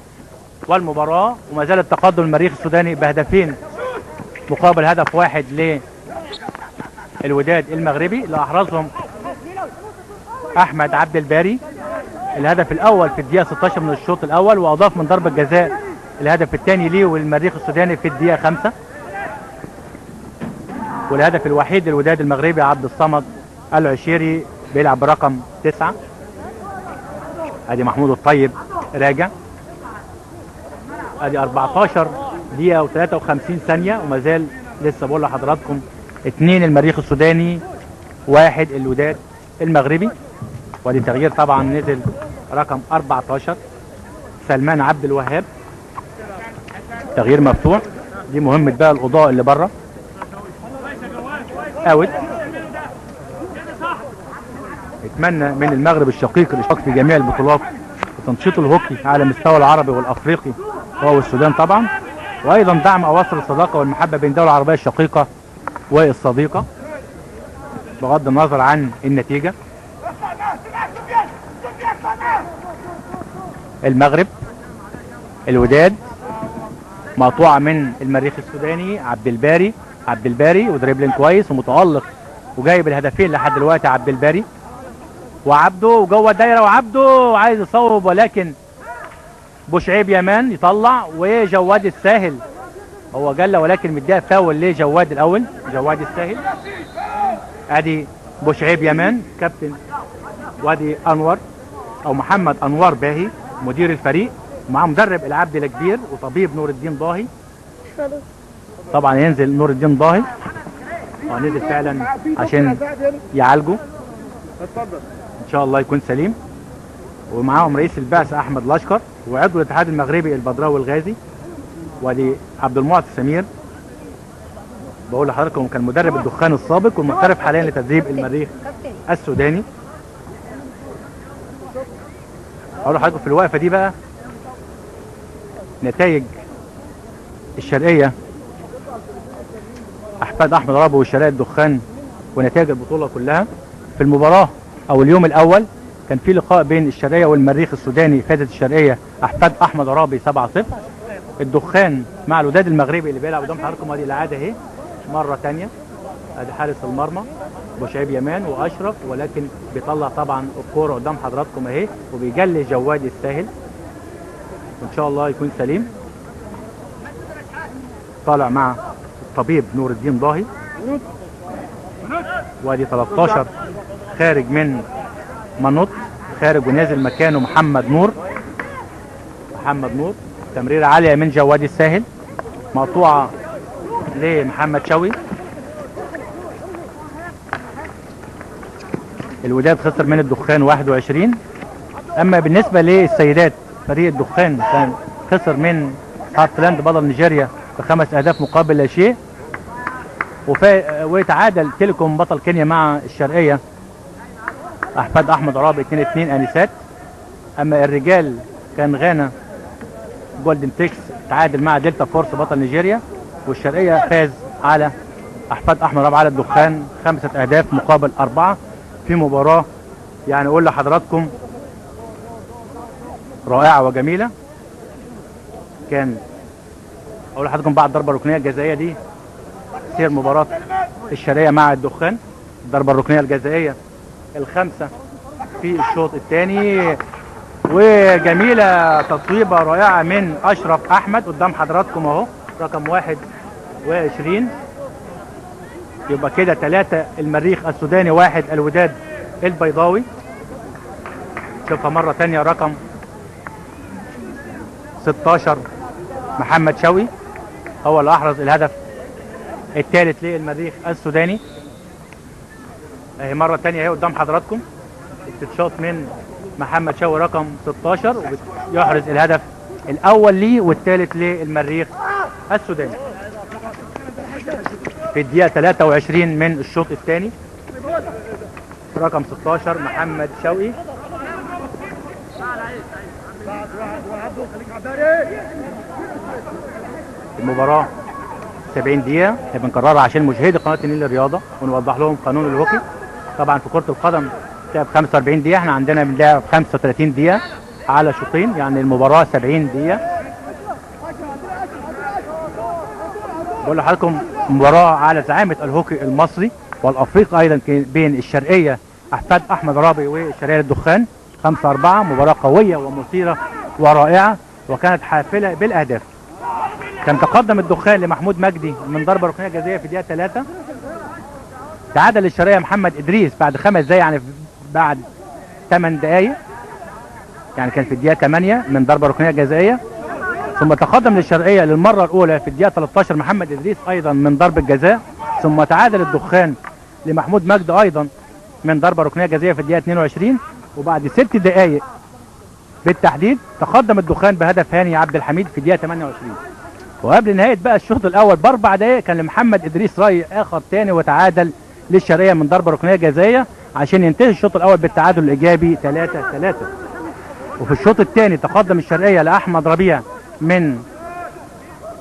والمباراه، وما زال التقدم المريخ السوداني بهدفين مقابل هدف واحد للوداد المغربي اللي احرزهم احمد عبد الباري الهدف الاول في الدقيقه 16 من الشوط الاول، واضاف من ضربه جزاء الهدف الثاني ليه والمريخ السوداني في الدقيقه 5. والهدف الوحيد للوداد المغربي عبد الصمد العشيري بيلعب برقم 9. ادي محمود الطيب راجع، ادي 14 دقيقه و53 ثانيه وما زال لسه بقول لحضراتكم 2 المريخ السوداني 1 الوداد المغربي. وادي تغيير طبعا نزل رقم 14 سلمان عبد الوهاب، تغيير مفتوح، دي مهمه بقى القضاء اللي بره. اوت. اتمنى من المغرب الشقيق الاشتراك في جميع البطولات وتنشيط الهوكي على مستوى العربي والافريقي هو والسودان طبعا، وايضا دعم اواصر الصداقه والمحبه بين الدوله العربيه الشقيقه والصديقه بغض النظر عن النتيجه. المغرب الوداد مقطوعه من المريخ السوداني عبد الباري ودريبلين كويس ومتالق وجايب الهدفين لحد دلوقتي عبد الباري، وعبده وجوه الدايره وعبده عايز يصوب ولكن بوشعيب يمان يطلع، وجواد الساهل هو جله ولكن مديها فاول لجواد الاول، جواد الساهل. ادي بوشعيب يمان كابتن، وادي انور او محمد انوار باهي مدير الفريق، ومعاه مدرب العبد الكبير وطبيب نور الدين ضاهي. طبعا ينزل نور الدين ضاهي نزل فعلا عشان يعالجه ان شاء الله يكون سليم، ومعاهم رئيس البعثه احمد لشكر وعضو الاتحاد المغربي البدراوي الغازي، وادي عبد المعطي سمير بقول لحضراتكم كان مدرب الدخان السابق والمحترف حاليا لتدريب المريخ السوداني. اقول لحضراتكم في الوقفه دي بقى نتائج الشرقيه احفاد احمد رابو والشرقيه الدخان ونتائج البطوله كلها. في المباراه او اليوم الاول كان في لقاء بين الشرقيه والمريخ السوداني، فازت الشرقيه احفاد احمد رابي 7-0. الدخان مع الوداد المغربي اللي بيلعب قدام حضراتكم ادي الاعاده اهي مره ثانيه، ادي حارس المرمى بوشعيب يمان واشرف، ولكن بيطلع طبعا الكوره قدام حضراتكم اهي وبيجلي جواد الساهل وان شاء الله يكون سليم. طالع مع الطبيب نور الدين ضاهي، وادي 13 خارج من منوط خارج ونازل مكانه محمد نور. تمريره عاليه من جواد الساهل مقطوعه لمحمد شوقي. الوداد خسر من الدخان 21. اما بالنسبه للسيدات فريق الدخان كان خسر من هارتلاند بطل نيجيريا ب5 أهداف مقابل لا شيء، وتعادل تيليكوم بطل كينيا مع الشرقيه احفاد احمد عرابي 2-2 انسات. اما الرجال كان غانا جولدن تيكس تعادل مع دلتا فورس بطل نيجيريا، والشرقيه فاز على احفاد احمد عرابي على الدخان 5 أهداف مقابل 4 في مباراه يعني اقول لحضراتكم رائعه وجميله. كان اقول لحضراتكم بعد الضربه الركنيه الجزائيه دي سير مباراه الشرقيه مع الدخان، الضربه الركنيه الجزائيه الخامسه في الشوط الثاني، وجميله تصويبه رائعه من اشرف احمد قدام حضراتكم اهو رقم 21. يبقى كده 3 المريخ السوداني 1 الوداد البيضاوي. شوفها مره ثانيه رقم 16 محمد شوقي هو اللي احرز الهدف الثالث للمريخ السوداني. اهي مره ثانيه اهي قدام حضراتكم بتتشاط من محمد شوقي رقم 16 ويحرز الهدف الاول ليه والثالث للمريخ السوداني. في الدقيقة 23 من الشوط الثاني. رقم 16 محمد شوقي. المباراة 70 دقيقة بنكررها عشان مشاهدي قناة النيل الرياضة ونوضح لهم قانون الهوكي. طبعا في كرة القدم بتلعب 45 دقيقة، احنا عندنا بنلعب 35 دقيقة على شوطين، يعني المباراة 70 دقيقة. بقول لحضراتكم مباراة على زعامة الهوكي المصري والافريقي ايضا بين الشرقية احفاد احمد رابي والشرقية للدخان 5-4. مباراة قوية ومثيرة ورائعة وكانت حافلة بالاهداف. كان تقدم الدخان لمحمود مجدي من ضربة ركنية جزائية في دقيقة 3. تعادل الشرقية محمد ادريس بعد 5 دقايق، يعني بعد 8 دقايق، يعني كان في الدقيقة 8 من ضربة ركنية جزائية. ثم تقدم للشرقية للمرة الأولى في الدقيقة 13 محمد إدريس أيضا من ضربة جزاء. ثم تعادل الدخان لمحمود مجد أيضا من ضربة ركنية جزائية في الدقيقة 22. وبعد 6 دقايق بالتحديد تقدم الدخان بهدف هاني عبد الحميد في الدقيقة 28. وقبل نهاية بقى الشوط الأول ب4 دقايق كان لمحمد إدريس رأي آخر تاني وتعادل للشرقية من ضربة ركنية جزائية عشان ينتهي الشوط الأول بالتعادل الإيجابي 3-3. وفي الشوط الثاني تقدم الشرقية لأحمد ربيع من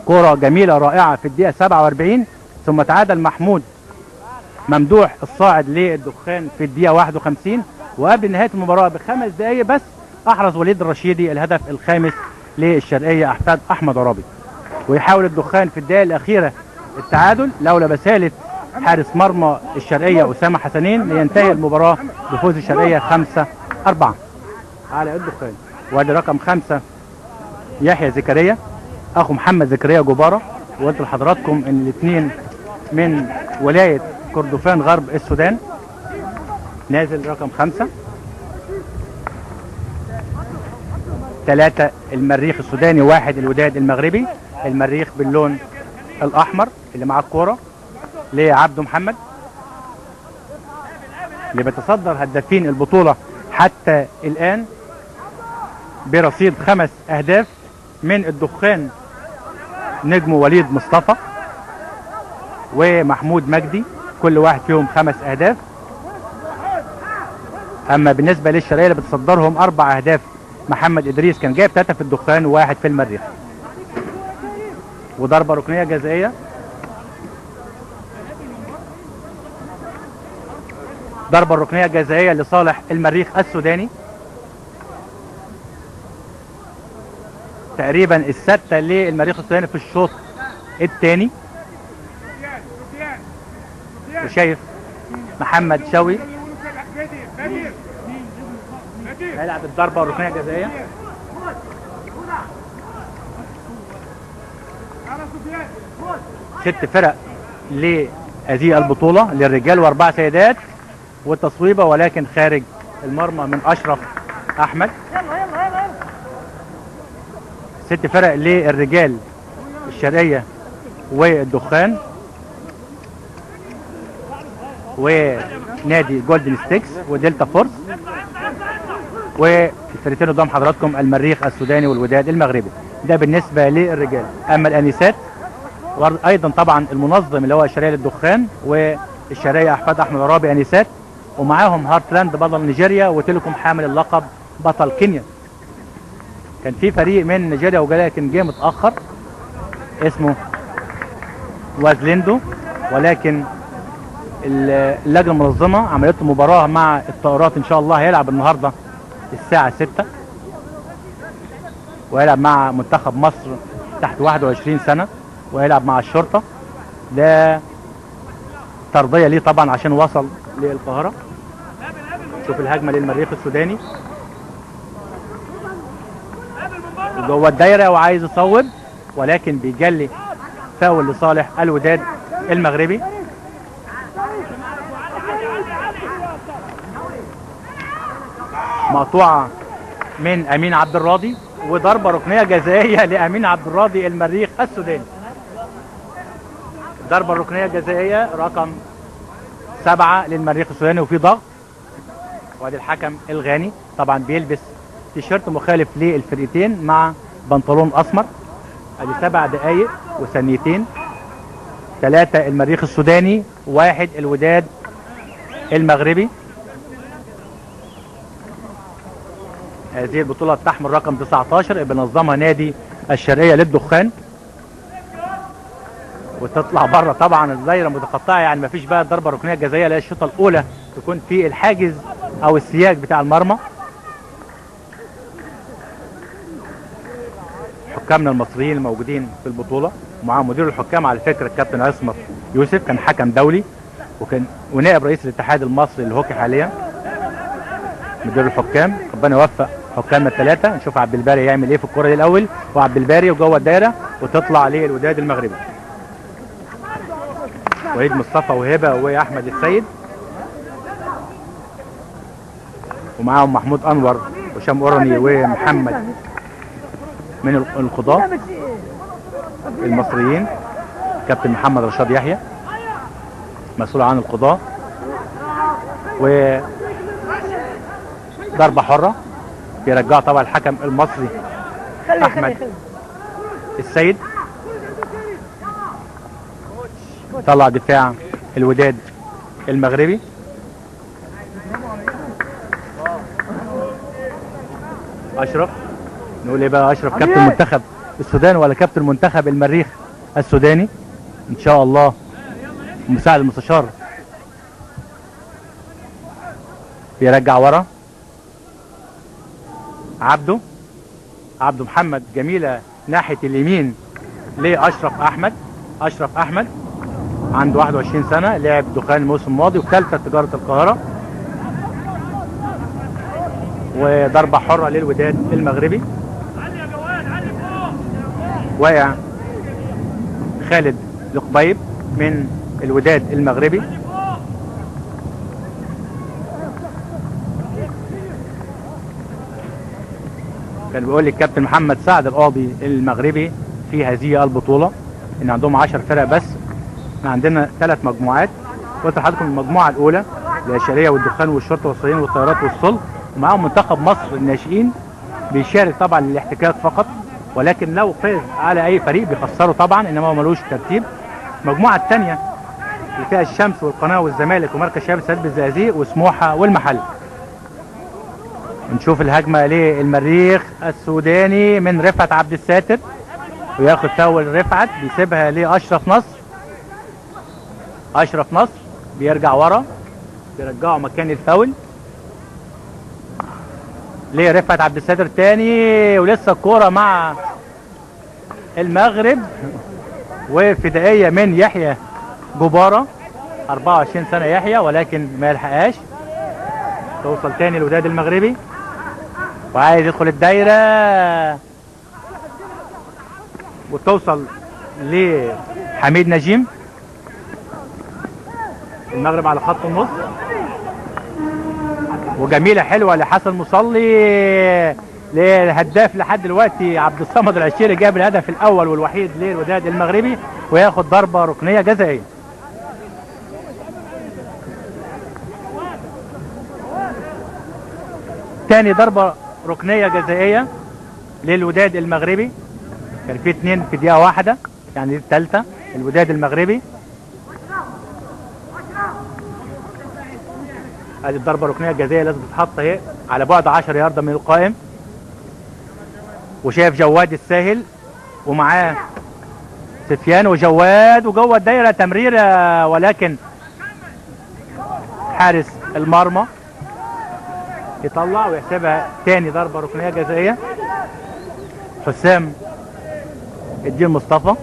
كرة جميلة رائعة في الدقيقة 47. ثم تعادل محمود ممدوح الصاعد للدخان في الدقيقة 51. وقبل نهاية المباراة ب5 دقايق بس أحرز وليد الرشيدي الهدف الخامس للشرقية أحفاد أحمد رابي. ويحاول الدخان في الدقيقة الأخيرة التعادل لولا بسالة حارس مرمى الشرقية أسامة حسنين لينتهي المباراة بفوز الشرقية 5-4 على الدخان. وادي رقم 5 يحيى زكريا اخو محمد زكريا جبارة. وقلت لحضراتكم ان الاثنين من ولاية كردفان غرب السودان. نازل رقم 5. 3 المريخ السوداني، 1 الوداد المغربي. المريخ باللون الاحمر اللي معاه الكورة لعبده محمد اللي بيتصدر هدافين البطولة حتى الآن برصيد 5 أهداف من الدخان نجم وليد مصطفى ومحمود مجدي، كل واحد فيهم 5 أهداف. أما بالنسبة للشرقية اللي بتصدرهم 4 أهداف محمد إدريس كان جايب 3 في الدخان و1 في المريخ. وضربة ركنية جزائية. ضربة الركنية الجزائية لصالح المريخ السوداني. تقريبا الستة للمريخ السوداني في الشوط الثاني. وشايف محمد شوقي هيلعب الضربة الركنية الجزائية. ست فرق لهذه البطولة للرجال و4 سيدات، والتصويبة ولكن خارج المرمى من أشرف أحمد. 6 فرق للرجال الشرقية والدخان ونادي جولدن ستيكس ودلتا فورس. والفريقين قدام حضراتكم المريخ السوداني والوداد المغربي. ده بالنسبة للرجال. أما الأنسات أيضا طبعا المنظم اللي هو الشرقية للدخان والشرقية أحفاد أحمد رابي أنسات، ومعاهم هارتلاند بطل نيجيريا وتيليكوم حامل اللقب بطل كينيا. كان في فريق من نيجيريا ولكن جه متأخر اسمه وازليندو، ولكن اللجنة المنظمة عملت مباراة مع الطائرات. ان شاء الله هيلعب النهاردة الساعة 6 وهيلعب مع منتخب مصر تحت 21 سنة وهيلعب مع الشرطة. ده ترضية ليه طبعا عشان وصل للقاهرة. شوف الهجمة للمريخ السوداني جوه الدايرة وعايز يصوب ولكن بيجلي فاول لصالح الوداد المغربي. مقطوعة من أمين عبد الراضي وضربة ركنية جزائية لأمين عبد الراضي المريخ السوداني. ضربة ركنية جزائية رقم 7 للمريخ السوداني وفي ضغط. وادي الحكم الغاني طبعا بيلبس تيشيرت مخالف للفرقتين مع بنطلون اسمر. ادي 7 دقايق وثانيتين 3 المريخ السوداني، 1 الوداد المغربي. هذه البطولة تحمل رقم 19 بنظمها نادي الشرقية للدخان، وتطلع بره طبعا الدايره متقطعه، يعني ما فيش بقى ضربه ركنيه جزائيه، لا الشوطه الاولى تكون في الحاجز او السياج بتاع المرمى. حكامنا المصريين الموجودين في البطوله ومعاهم مدير الحكام على فكره الكابتن عصمت يوسف، كان حكم دولي وكان ونائب رئيس الاتحاد المصري للهوكي حاليا. مدير الحكام ربنا يوفق حكامنا الثلاثه. نشوف عبد الباري يعمل ايه في الكره دي الاول، وعبد الباري وجوه الدايره وتطلع للوداد المغربي. وليد مصطفى وهبه واحمد السيد، ومعاهم محمود انور وهشام قرني ومحمد من القضاة المصريين. كابتن محمد رشاد يحيى مسؤول عن القضاة. وضربة حرة بيرجعها طبعا الحكم المصري احمد السيد. طلع دفاع الوداد المغربي. اشرف، نقول ايه بقى اشرف؟ كابتن منتخب السودان ولا كابتن منتخب المريخ السوداني ان شاء الله؟ مساعد المستشار بيرجع ورا. عبده محمد جميلة ناحية اليمين لاشرف احمد. اشرف احمد عنده 21 سنة، لعب دخان الموسم الماضي وثالثة تجارة القاهرة. وضربة حرة للوداد المغربي. واقع خالد القبيب من الوداد المغربي. كان بيقول لي الكابتن محمد سعد القاضي المغربي في هذه البطولة ان عندهم 10 فرق بس. احنا عندنا 3 مجموعات. قلت لحضراتكم المجموعة الأولى اللي هي الشرقية والدخان والشرطة والصيادين والطيارات والصلب، ومعاهم منتخب مصر الناشئين بيشارك طبعا للاحتكاك فقط، ولكن لو فاز على أي فريق بيخسروا طبعا، إنما هو ملوش ترتيب. المجموعة الثانية اللي فيها الشمس والقناة والزمالك ومركز شباب السيد بالزقازيق وسموحة والمحل. نشوف الهجمة للمريخ السوداني من رفعت عبد الساتر، وياخد فاول رفعت بيسيبها لأشرف نصر. أشرف نصر بيرجع ورا، بيرجعه مكان الفاول لرفعت عبد الساتر تاني، ولسه الكورة مع المغرب. وفدائية من يحيى جبارة 24 سنة يحيى، ولكن ما يلحقهاش. توصل تاني الوداد المغربي وعايز يدخل الدايرة، وتوصل لحميد نجيم. المغرب على خط النص، وجميلة حلوة لحسن مصلي للهداف لحد دلوقتي عبد الصمد العشيري، جاب الهدف الأول والوحيد للوداد المغربي، وياخد ضربة ركنية جزائية. تاني ضربة ركنية جزائية للوداد المغربي. كان في 2 في دقيقة واحدة، يعني دي الثالثة. الوداد المغربي هذه الضربة الركنية الجزائية لازم تتحط اهي على بعد 10 ياردة من القائم. وشايف جواد الساهل ومعاه سفيان وجواد، وجوه الدايرة تمريرة، ولكن حارس المرمى يطلع ويحسبها تاني ضربة ركنية جزائية. حسام الدين مصطفى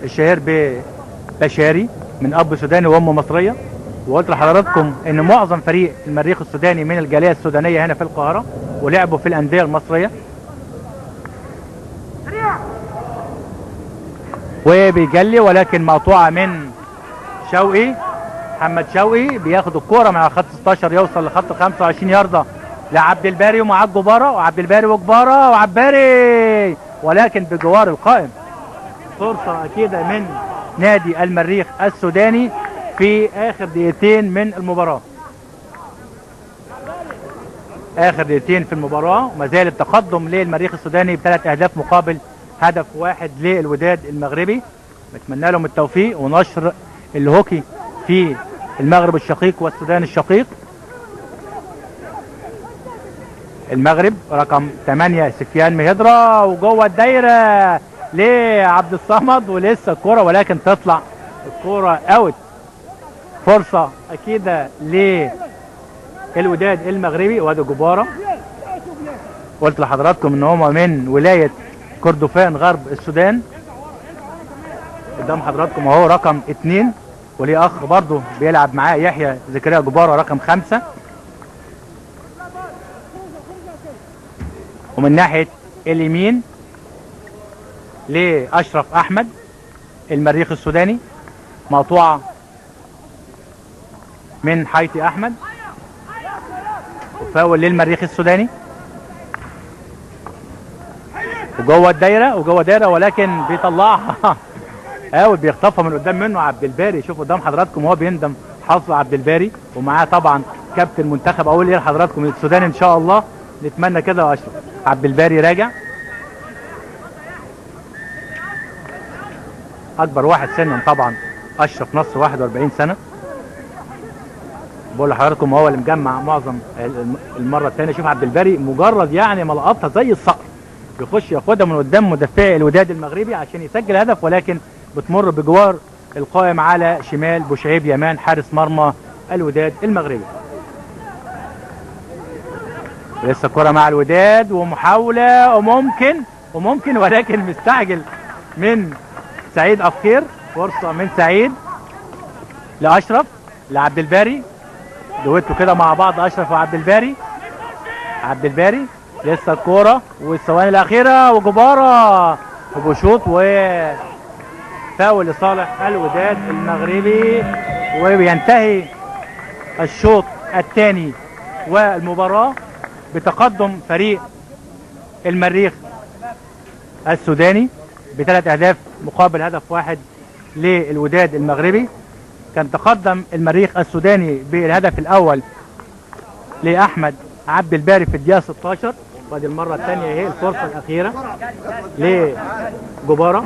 الشهير ببشاري من أب سوداني وأم مصرية. وقلت لحضراتكم ان معظم فريق المريخ السوداني من الجالية السودانية هنا في القاهرة، ولعبوا في الأندية المصرية. وبيجلي ولكن مقطوعة من شوقي، محمد شوقي بياخد الكورة مع خط 16 يوصل لخط 25 ياردة لعبد الباري ومعاه جبارة، وعبد الباري وجبارة وعبد الباري، ولكن بجوار القائم. فرصة أكيدة من نادي المريخ السوداني في آخر دقيقتين من المباراة. آخر دقيقتين في المباراة، وما زال التقدم للمريخ السوداني ب3 أهداف مقابل هدف واحد للوداد المغربي. بتمنى لهم التوفيق ونشر الهوكي في المغرب الشقيق والسودان الشقيق. المغرب رقم 8 سفيان مهدرة، وجوه الدايره لعبد الصمد، ولسه الكرة ولكن تطلع الكرة اوت. فرصة اكيدة للوداد المغربي. وادي جبارة، قلت لحضراتكم ان هم من ولاية كردفان غرب السودان. قدام حضراتكم اهو رقم 2، وليه اخ برضه بيلعب معاه يحيى زكريا جبارة رقم 5. ومن ناحية اليمين لأشرف أحمد المريخ السوداني، مقطوعة من حيتي أحمد، وفاول للمريخ السوداني. وجوه الدايرة ولكن بيطلعها اوت، بيخطفها من قدام منه عبد الباري. شوفوا قدام حضراتكم وهو بيندم حظ عبد الباري، ومعاه طبعا كابتن منتخب اقول ايه لحضراتكم السودان ان شاء الله، نتمنى كده. واشرف عبد الباري راجع، اكبر واحد سنا طبعا اشرف نصر 41 سنه. بقول لحضراتكم هو اللي مجمع معظم المره الثانيه. شوف عبد الباري مجرد يعني ما لقطها زي الصقر يخش ياخدها من قدام مدافعي الوداد المغربي عشان يسجل هدف، ولكن بتمر بجوار القائم على شمال بوشعيب يمان حارس مرمى الوداد المغربي. لسه الكرة مع الوداد ومحاولة وممكن ولكن مستعجل من سعيد أفخير. فرصة من سعيد لأشرف لعبد الباري، دويتوا كده مع بعض أشرف وعبد الباري. عبد الباري لسه الكرة والثواني الأخيرة وجبارة وبشوط وفاول لصالح الوداد المغربي. وبينتهي الشوط الثاني والمباراة بتقدم فريق المريخ السوداني ب3 أهداف مقابل هدف واحد للوداد المغربي. كان تقدم المريخ السوداني بالهدف الأول لأحمد عبد الباري في الدقيقة 16. وادي المرة الثانية هي الفرصة الأخيرة لجبارة،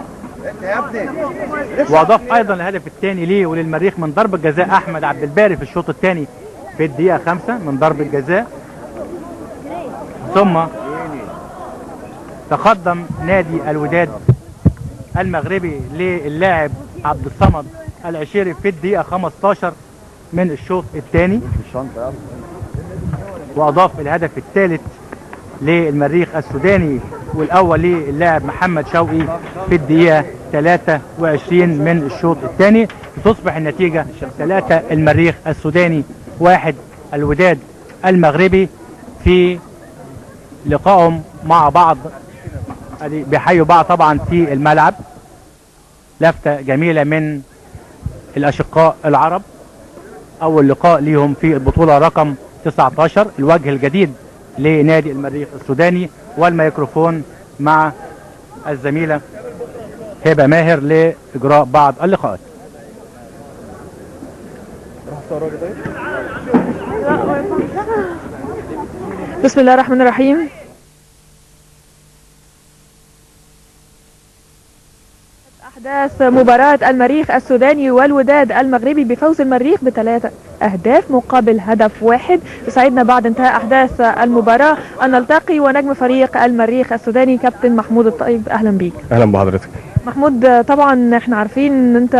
وأضاف أيضا الهدف الثاني ليه وللمريخ من ضربة جزاء أحمد عبد الباري في الشوط الثاني في الدقيقة 5 من ضربة جزاء. ثم تقدم نادي الوداد المغربي للاعب عبد الصمد العشيري في الدقيقة 15 من الشوط الثاني، وأضاف الهدف الثالث للمريخ السوداني والأول للاعب محمد شوقي في الدقيقة 23 من الشوط الثاني. تصبح النتيجة 3 المريخ السوداني 1 الوداد المغربي في لقائهم مع بعض. بيحيوا بعض طبعا في الملعب. لفتة جميلة من الأشقاء العرب، أول لقاء ليهم في البطولة رقم 19، الوجه الجديد لنادي المريخ السوداني. والميكروفون مع الزميلة هبة ماهر لإجراء بعض اللقاءات. بسم الله الرحمن الرحيم. أحداث مباراة المريخ السوداني والوداد المغربي بفوز المريخ ب3 أهداف مقابل هدف واحد. يسعدنا بعد انتهاء أحداث المباراة أن نلتقي ونجم فريق المريخ السوداني كابتن محمود الطيب. أهلا بيك. اهلا بحضرتك. محمود، طبعا احنا عارفين ان انت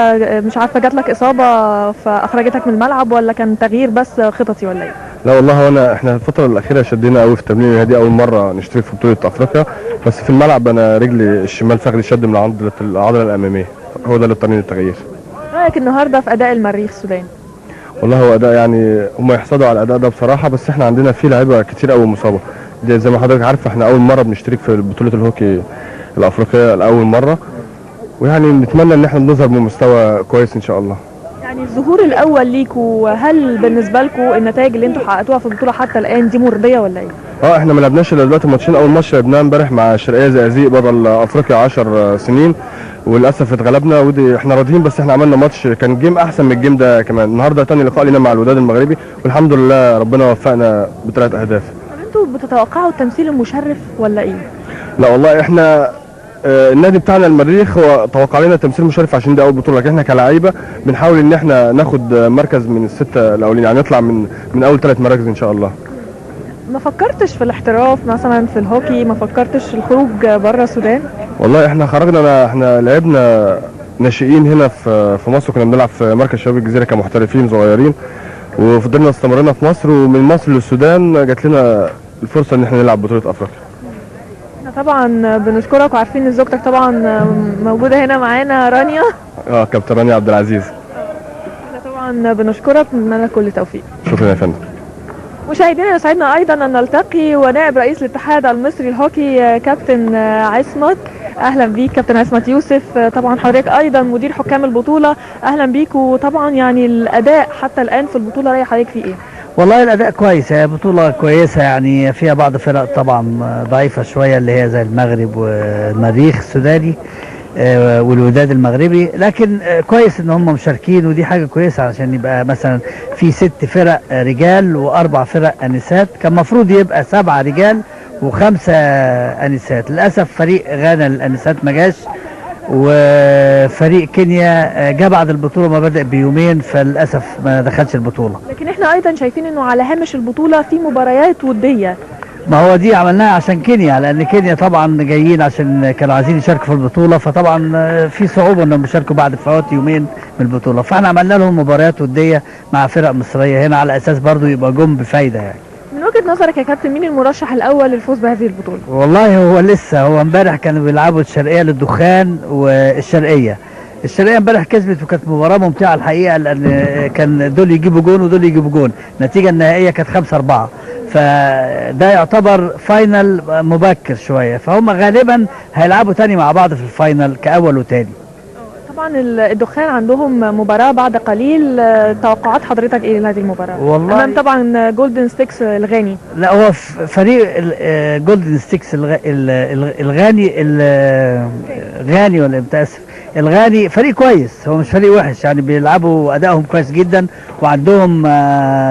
مش عارفه جات لك اصابه فاخرجتك من الملعب، ولا كان تغيير بس خططي ولا ايه؟ لا والله احنا الفتره الاخيره شدينا قوي في التمرين، دي اول مره نشترك في بطوله افريقيا، بس في الملعب انا رجلي الشمال فخذي شد من العضله الاماميه، هو ده اللي اضطرني للتغيير. رايك النهارده في اداء المريخ السوداني؟ والله هو اداء يعني هم يحصدوا على الاداء ده بصراحه، بس احنا عندنا فيه لعيبه كتير قوي مصابه. زي ما حضرتك عارف احنا اول مره بنشترك في بطوله الهوكي الافريقيه لاول مره، ويعني نتمنى ان احنا نظهر بمستوى كويس ان شاء الله. يعني الظهور الاول ليكوا، هل بالنسبه لكم النتائج اللي انتوا حققتوها في البطوله حتى الان دي مرضيه ولا ايه؟ احنا ما لعبناش الا دلوقتي ماتشين. اول ماتش لعبناه امبارح مع الشرقيه زقازيق بطل افريقيا 10 سنين، وللاسف اتغلبنا، ودي احنا راضيين، بس احنا عملنا ماتش كان جيم احسن من الجيم ده كمان. النهارده تاني لقاء لنا مع الوداد المغربي، والحمد لله ربنا وفقنا ب3 اهداف. طب انتوا بتتوقعوا التمثيل المشرف ولا ايه؟ لا والله احنا النادي بتاعنا المريخ هو توقع لنا تمثيل مشرف عشان دي اول بطوله، لكن احنا كلاعيبه بنحاول ان احنا ناخد مركز من السته الاولين، يعني نطلع من اول 3 مراكز ان شاء الله. ما فكرتش في الاحتراف مثلا في الهوكي؟ ما فكرتش الخروج بره السودان؟ والله احنا خرجنا، احنا لعبنا ناشئين هنا في مصر، كنا بنلعب في مركز شباب الجزيره كمحترفين صغيرين، وفضلنا استمرنا في مصر، ومن مصر للسودان جات لنا الفرصه ان احنا نلعب بطوله افريقيا. احنا طبعا بنشكرك، وعارفين ان زوجتك طبعا موجوده هنا معانا، رانيا. كابتن رانيا عبد العزيز. احنا طبعا بنشكرك ونتمنى لك كل توفيق. شكرا يا فندم. مشاهدينا يسعدنا ايضا ان نلتقي ونائب رئيس الاتحاد المصري الهوكي كابتن عصمت. اهلا بيك كابتن عصمت يوسف، طبعا حضرتك ايضا مدير حكام البطوله، اهلا بيك. وطبعا يعني الاداء حتى الان في البطوله رايح حضرتك فيه ايه؟ والله الاداء كويس، هي بطوله كويسه، يعني فيها بعض فرق طبعا ضعيفه شويه اللي هي زي المغرب والمريخ السوداني والوداد المغربي، لكن كويس ان هم مشاركين، ودي حاجه كويسه عشان يبقى مثلا في 6 فرق رجال و4 فرق انسات. كان المفروض يبقى 7 رجال و5 انسات. للاسف فريق غانا للانسات ما جاش، وفريق كينيا جه بعد البطوله ما بدأ بيومين، فللاسف ما دخلش البطوله. لكن احنا ايضا شايفين انه على هامش البطوله في مباريات وديه. ما هو دي عملناها عشان كينيا، لان كينيا طبعا جايين عشان كانوا عايزين يشاركوا في البطوله، فطبعا في صعوبه انهم يشاركوا بعد فوات يومين من البطوله، فاحنا عملنا لهم مباريات وديه مع فرق مصريه هنا على اساس برضو يبقى جم بفايده يعني. من وجهه نظرك يا كابتن مين المرشح الاول للفوز بهذه البطوله؟ والله هو لسه، هو امبارح كانوا بيلعبوا الشرقيه للدخان والشرقيه. الشرقيه امبارح كسبت وكانت مباراه ممتعه الحقيقه، لان كان دول يجيبوا جون ودول يجيبوا جون، النتيجه النهائيه كانت 5-4، فده يعتبر فاينل مبكر شويه، فهم غالبا هيلعبوا تاني مع بعض في الفاينل كاول وتاني. طبعا الدخان عندهم مباراه بعد قليل، توقعات حضرتك ايه لهذه المباراه؟ والله امام طبعا جولدن ستيكس الغاني. لا هو فريق جولدن ستيكس الغاني الغاني ولا متاسف الغاني فريق كويس، هو مش فريق وحش، يعني بيلعبوا ادائهم كويس جدا، وعندهم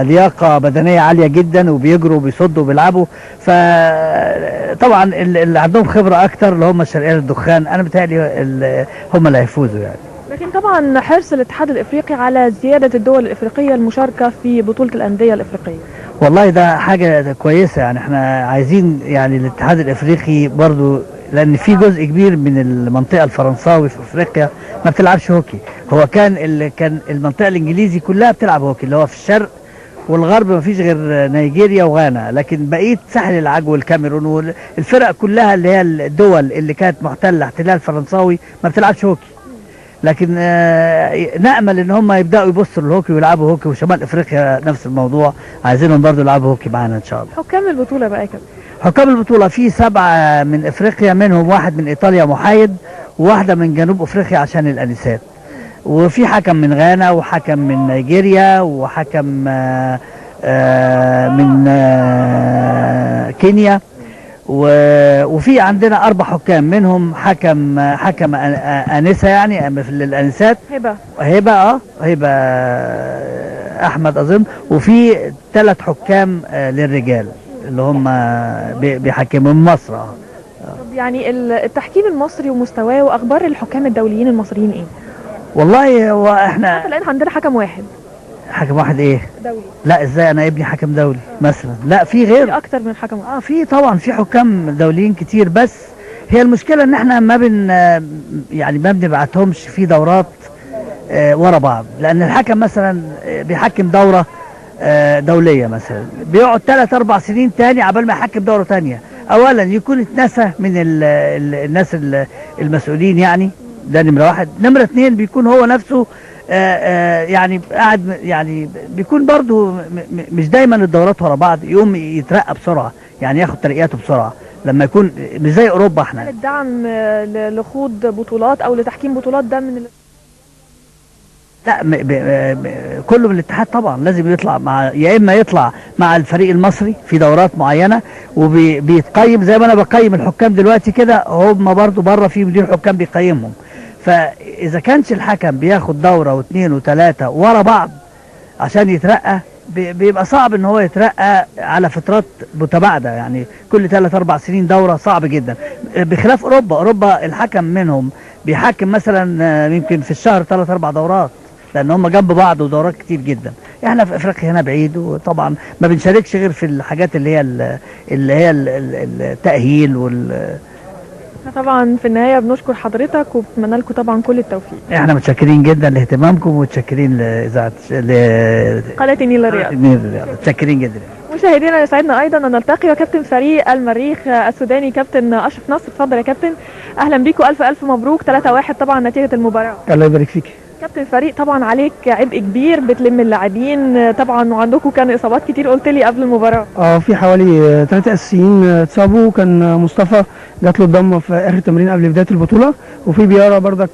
لياقه بدنيه عاليه جدا، وبيجروا وبيصدوا وبيلعبوا، فطبعا اللي عندهم خبره اكتر اللي هم الشرقيه للدخان، انا بتهيألي هم اللي هيفوزوا يعني. لكن طبعا حرص الاتحاد الافريقي على زياده الدول الافريقيه المشاركه في بطوله الانديه الافريقيه. والله ده حاجه كويسه، يعني احنا عايزين يعني الاتحاد الافريقي برضو، لان في جزء كبير من المنطقه الفرنساوي في افريقيا ما بتلعبش هوكي، هو كان المنطقه الانجليزي كلها بتلعب هوكي، اللي هو في الشرق والغرب ما فيش غير نيجيريا وغانا، لكن بقيه ساحل العاج والكاميرون والفرق كلها اللي هي الدول اللي كانت محتله احتلال فرنساوي ما بتلعبش هوكي. لكن نأمل ان هم يبداوا يبصوا للهوكي ويلعبوا هوكي، وشمال افريقيا نفس الموضوع عايزينهم برضو يلعبوا هوكي معانا ان شاء الله. حكام البطوله بقى كده؟ حكام البطوله في 7 من افريقيا، منهم 1 من ايطاليا محايد، وواحده من جنوب افريقيا عشان الانسات، وفي حكم من غانا وحكم من نيجيريا وحكم من كينيا، وفي عندنا 4 حكام، منهم حكم انسه يعني للانسات هبه احمد اظن، وفي 3 حكام للرجال اللي هم بيحكموا من مصر. طب يعني التحكيم المصري ومستواه واخبار الحكام الدوليين المصريين ايه؟ والله هو احنا حتى الان عندنا حكم واحد. حكم واحد ايه؟ دولي. لا ازاي انا ابني حكم دولي مثلا؟ لا في غير، في اكتر من حكم. في طبعا في حكام دوليين كتير، بس هي المشكله ان احنا يعني ما بنبعتهمش في دورات ورا بعض، لان الحكم مثلا بيحكم دوره دوليه مثلا، بيقعد 3-4 سنين تاني عبال ما يحكم دوره تانيه، اولا يكون اتنسى من الناس المسؤولين، يعني ده نمره 1، نمره 2 بيكون هو نفسه يعني قاعد، يعني بيكون برضو مش دايما الدورات ورا بعض، يقوم يترقى بسرعه، يعني ياخد ترقياته بسرعه لما يكون مش زي اوروبا. احنا الدعم لخوض بطولات او لتحكيم بطولات ده من لا كله من الاتحاد طبعا، لازم يطلع يا اما يطلع مع الفريق المصري في دورات معينه وبيتقيم زي ما انا بقيم الحكام دلوقتي كده، هم برضو بره في مدير حكام بيقيمهم، فاذا كانش الحكم بياخد دوره و2 و3 ورا بعض عشان يترقى بيبقى صعب ان هو يترقى على فترات متباعده، يعني كل 3-4 سنين دوره صعب جدا، بخلاف اوروبا الحكم منهم بيحكم مثلا يمكن في الشهر 3-4 دورات، لان هم جنب بعض ودورات كتير جدا. احنا في افريقيا هنا بعيد، وطبعا ما بنشاركش غير في الحاجات اللي هي التاهيل طبعا في النهايه بنشكر حضرتك وبتمنى لكم طبعا كل التوفيق. احنا متشكرين جدا لاهتمامكم ومتشكرين لاذاعه قناه النيل الرياضي. متشكرين جدا. مشاهدينا يسعدنا ايضا ان نلتقي وكابتن فريق المريخ السوداني كابتن اشرف نصر. اتفضل يا كابتن. اهلا بيكم، الف مبروك. 3-1 طبعا نتيجه المباراه. الله يبارك فيك. كابتن فريق طبعا عليك عبء كبير، بتلم اللاعبين طبعا، وعندكم كان اصابات كتير قلت لي قبل المباراه. في حوالي 3 اساسيين اتصابوا. كان مصطفى جات له الضمه في اخر تمرين قبل بدايه البطوله، وفي بيارا برضك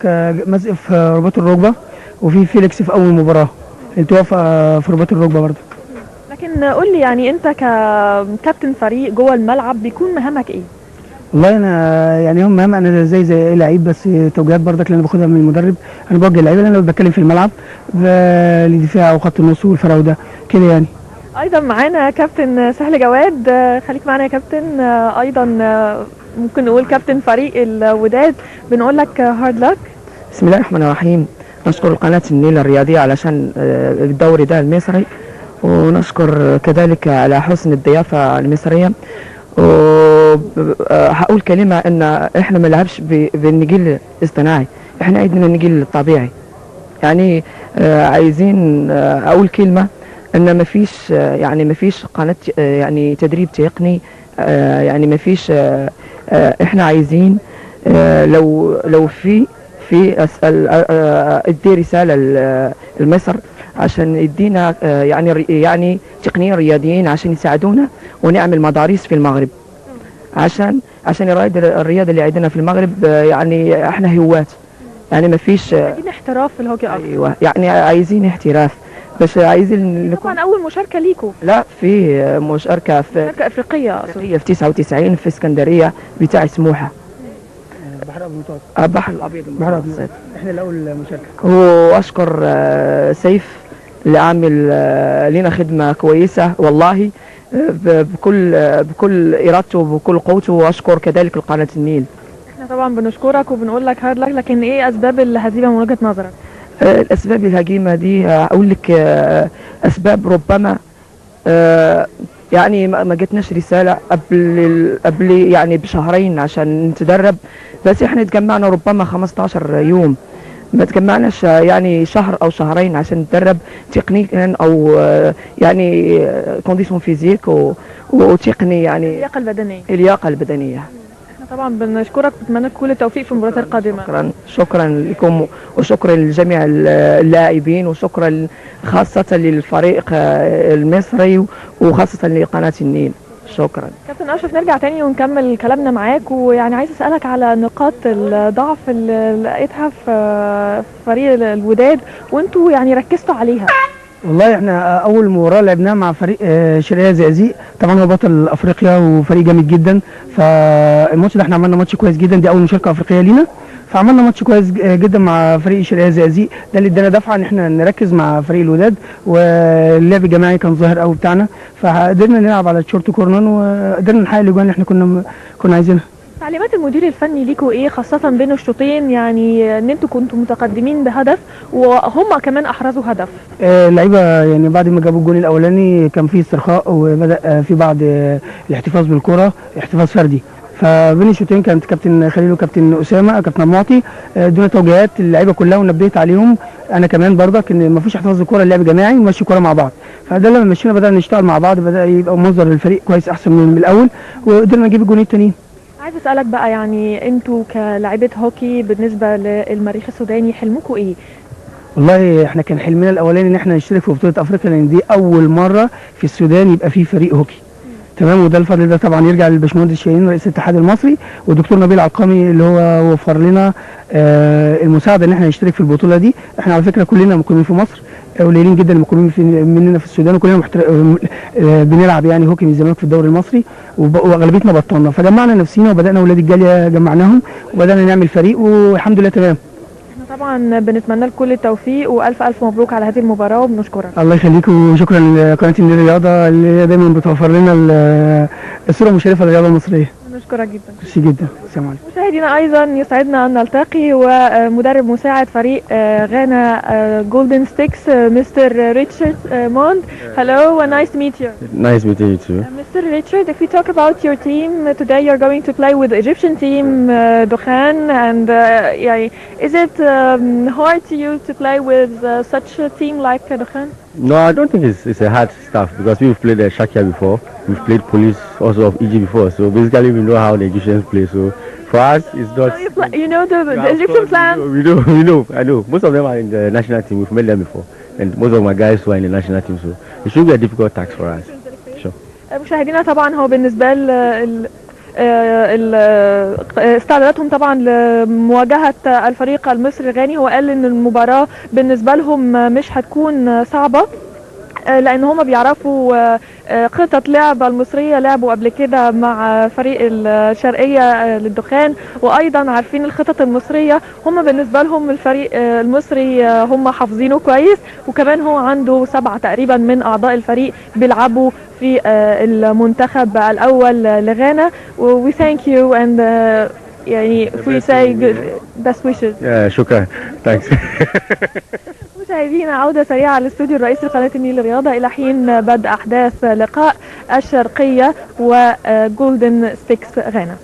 مزق في رباط الركبه، وفي فيليكس في اول مباراه التواء في رباط الركبه برضك. لكن قول لي يعني انت ككابتن فريق جوه الملعب بيكون مهامك ايه؟ والله انا يعني هم مهم، انا زي اي لعيب، بس توجيهات برضك اللي انا باخدها من المدرب. انا بوجه اللعيبه اللي انا بتكلم في الملعب للدفاع وخط النص والفراوده كده يعني. ايضا معانا كابتن سهل جواد. خليك معانا يا كابتن. ايضا ممكن نقول كابتن فريق الوداد، بنقول لك هارد لك. بسم الله الرحمن الرحيم. نشكر قناه النيل الرياضيه علشان الدوري ده المصري، ونشكر كذلك على حسن الضيافه المصريه. وهقول كلمة ان احنا ما نلعبش بالنجيل الاصطناعي، احنا عندنا النجيل الطبيعي. يعني عايزين اقول كلمة ان ما فيش يعني ما فيش قناة يعني تدريب تقني، يعني ما فيش. احنا عايزين لو في ادي رسالة لمصر عشان يدينا يعني تقنيين رياضيين عشان يساعدونا ونعمل مدارس في المغرب، عشان الرياضه اللي عندنا في المغرب. يعني احنا هوات، يعني ما فيش عايزين احتراف في الهوكي اكتر. ايوه يعني عايزين احتراف، بس عايزين طبعا اول مشاركه ليكم. لا، في مشاركه افريقيه في 99 في اسكندريه بتاع سموحه. بحر ابيض المتوسط. بحر الابيض المتوسط. احنا الاول مشاركه. واشكر سيف اللي عامل لنا خدمه كويسه والله، بكل ارادته وبكل قوته، واشكر كذلك قناه النيل. احنا طبعا بنشكرك وبنقول لك هارد لك. لكن ايه اسباب الهزيمه من وجهه نظرك؟ الاسباب الهزيمه دي اقول لك اسباب ربما يعني ما جتناش رساله قبل يعني بشهرين عشان نتدرب، بس احنا اتجمعنا ربما 15 يوم، ما تجمعناش يعني شهر او شهرين عشان نتدرب تقنيا او يعني كونديشن فيزيك وتقني، يعني اللياقه البدنيه. احنا طبعا بنشكرك ونتمنى كل التوفيق في المباريات القادمه. شكرا لكم، وشكرا لجميع اللاعبين، وشكرا خاصه للفريق المصري وخاصه لقناه النيل. شكرا كابتن اشرف. نرجع تاني ونكمل كلامنا معاك، ويعني عايز اسالك على نقاط الضعف اللي لقيتها في فريق الوداد وانتوا يعني ركزتوا عليها. والله احنا اول مباراه لعبناها مع فريق شرقيه زقازيق، طبعا هو بطل افريقيا وفريق جامد جدا، فالماتش ده احنا عملنا ماتش كويس جدا، دي اول مشاركه افريقيه لينا، فعملنا ماتش كويس جدا مع فريق شرقيه زقازيق، ده اللي ادانا دفعه ان احنا نركز مع فريق الوداد، واللعب الجماعي كان ظاهر قوي بتاعنا، فقدرنا نلعب على الشورت كورنر وقدرنا نحقق الاجوان اللي احنا كنا عايزينها. تعليمات المدير الفني ليكوا ايه خاصة بين الشوطين، يعني ان انتوا كنتوا متقدمين بهدف وهم كمان احرزوا هدف؟ اللعيبه يعني بعد ما جابوا الجون الاولاني كان في استرخاء وبدا في بعض الاحتفاظ بالكره، احتفاظ فردي، فبين الشوطين كانت كابتن خليل وكابتن اسامه كابتن معطي ادونا توجيهات اللعيبه كلها ونبهت عليهم، انا كمان برضك ان ما فيش احتفاظ بالكره، اللعب جماعي ونمشي الكره مع بعض، فده لما مشينا بدانا نشتغل مع بعض، بدا يبقى منظر للفريق كويس احسن من الاول، وقدرنا نجيب الجونين التانيين. عايز اسالك بقى يعني انتوا كلاعيبه هوكي بالنسبه للمريخ السوداني حلمكم ايه؟ والله احنا كان حلمنا الاولاني ان احنا نشترك في بطوله افريقيا، لان دي اول مره في السودان يبقى فيه فريق هوكي. تمام، وده الفضل ده طبعا يرجع للباشمهندس شاهين رئيس الاتحاد المصري والدكتور نبيل عقامي اللي هو وفر لنا المساعده ان احنا نشترك في البطوله دي. احنا على فكره كلنا مقيمين في مصر، قليلين جدا المقيمين مننا في السودان، وكلنا بنلعب يعني هوكي من الزمالك في الدوري المصري، واغلبيتنا بطلنا، فجمعنا نفسينا وبدانا اولاد الجاليه جمعناهم وبدانا نعمل فريق والحمد لله تمام. احنا طبعا بنتمنى لك كل التوفيق والف الف مبروك على هذه المباراه وبنشكرك. الله يخليك وشكرا لقناه النيل الرياضه اللي هي دايما بتوفر لنا الصوره المشرفه للرياضه المصريه. نشكرك جدا. ميرسي جدا. السلام عليكم. مشاهدينا ايضا يسعدنا ان نلتقي ومدرب مساعد فريق غانا جولدن ستيكس مستر ريتشارد موند. Hello and nice to meet you. Nice meeting you too. Mr. Richard, if we talk about your team today, you're going to play with the Egyptian team Dukhan, and is it hard to you to play with such a team like Dukhan? No, I don't think it's a hard stuff because we've played Shakia before. We've played Police also of Egypt before, so basically we know how the Egyptians play. So for us, it's not. So you know the Egyptian plan? We know. I know. Most of them are in the national team. We've met them before, and most of my guys were in the national team. So it should be a difficult task for us. Sure. مشاهدينا طبعا هو بالنسبه استعداداتهم طبعا لمواجهه الفريق المصري الغاني، هو قال ان المباراه بالنسبه لهم مش هتكون صعبه لان هم بيعرفوا خطط لعب المصريه، لعبوا قبل كده مع فريق الشرقيه للدخان وايضا عارفين الخطط المصريه. هم بالنسبه لهم الفريق المصري هم حافظينه كويس، وكمان هو عنده 7 تقريبا من اعضاء الفريق بيلعبوا في المنتخب الاول لغانا. we thank you and يعني we say good best wishes. شكرا. Thanks. مشاهدينا عودة سريعة للاستوديو الرئيسي لقناة النيل الرياضة إلى حين بدء أحداث لقاء الشرقية وجولدن ستيكس غانا.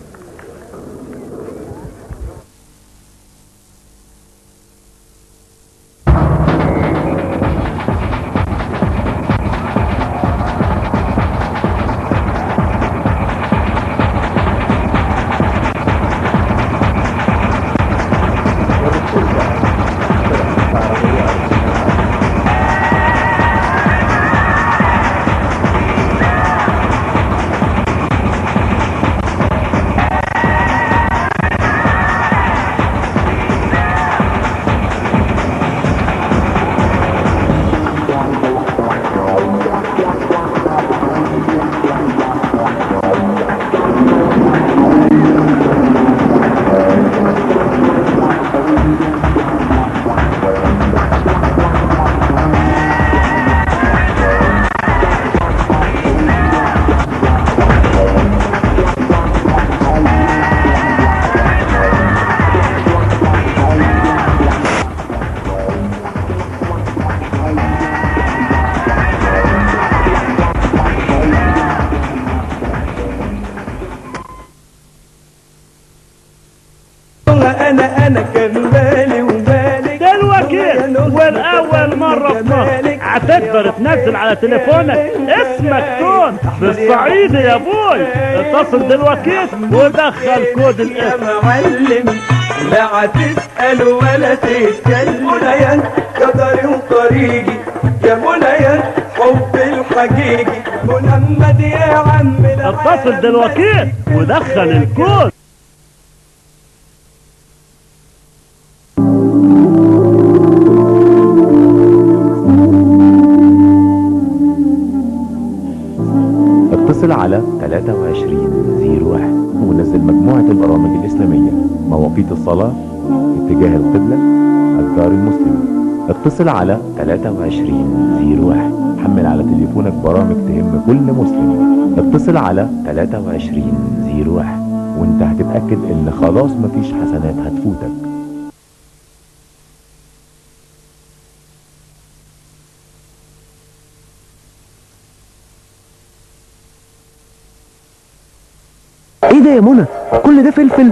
انا كان بالي وبالك دلوقتي والاول مره في مصر هتقدر تنزل على تليفونك اسمك كون بالصعيدي يا بوي. اتصل دلوقتي ودخل كود الاسم يا معلم، لا هتسأل ولا تتكلم. منيا قدري وطريقي يا منيا حب الحقيقي محمد يا عم. اتصل دلوقتي ودخل الكود. اتصل على 2301 ونزل مجموعة البرامج الإسلامية، مواقيت الصلاة، اتجاه القبلة، أذكار المسلم. اتصل على 2301 حمل على تليفونك برامج تهم كل مسلم. اتصل على 2301 وانت هتتأكد ان خلاص مفيش حسنات هتفوتك. ايه ده يا منى؟ كل ده فلفل؟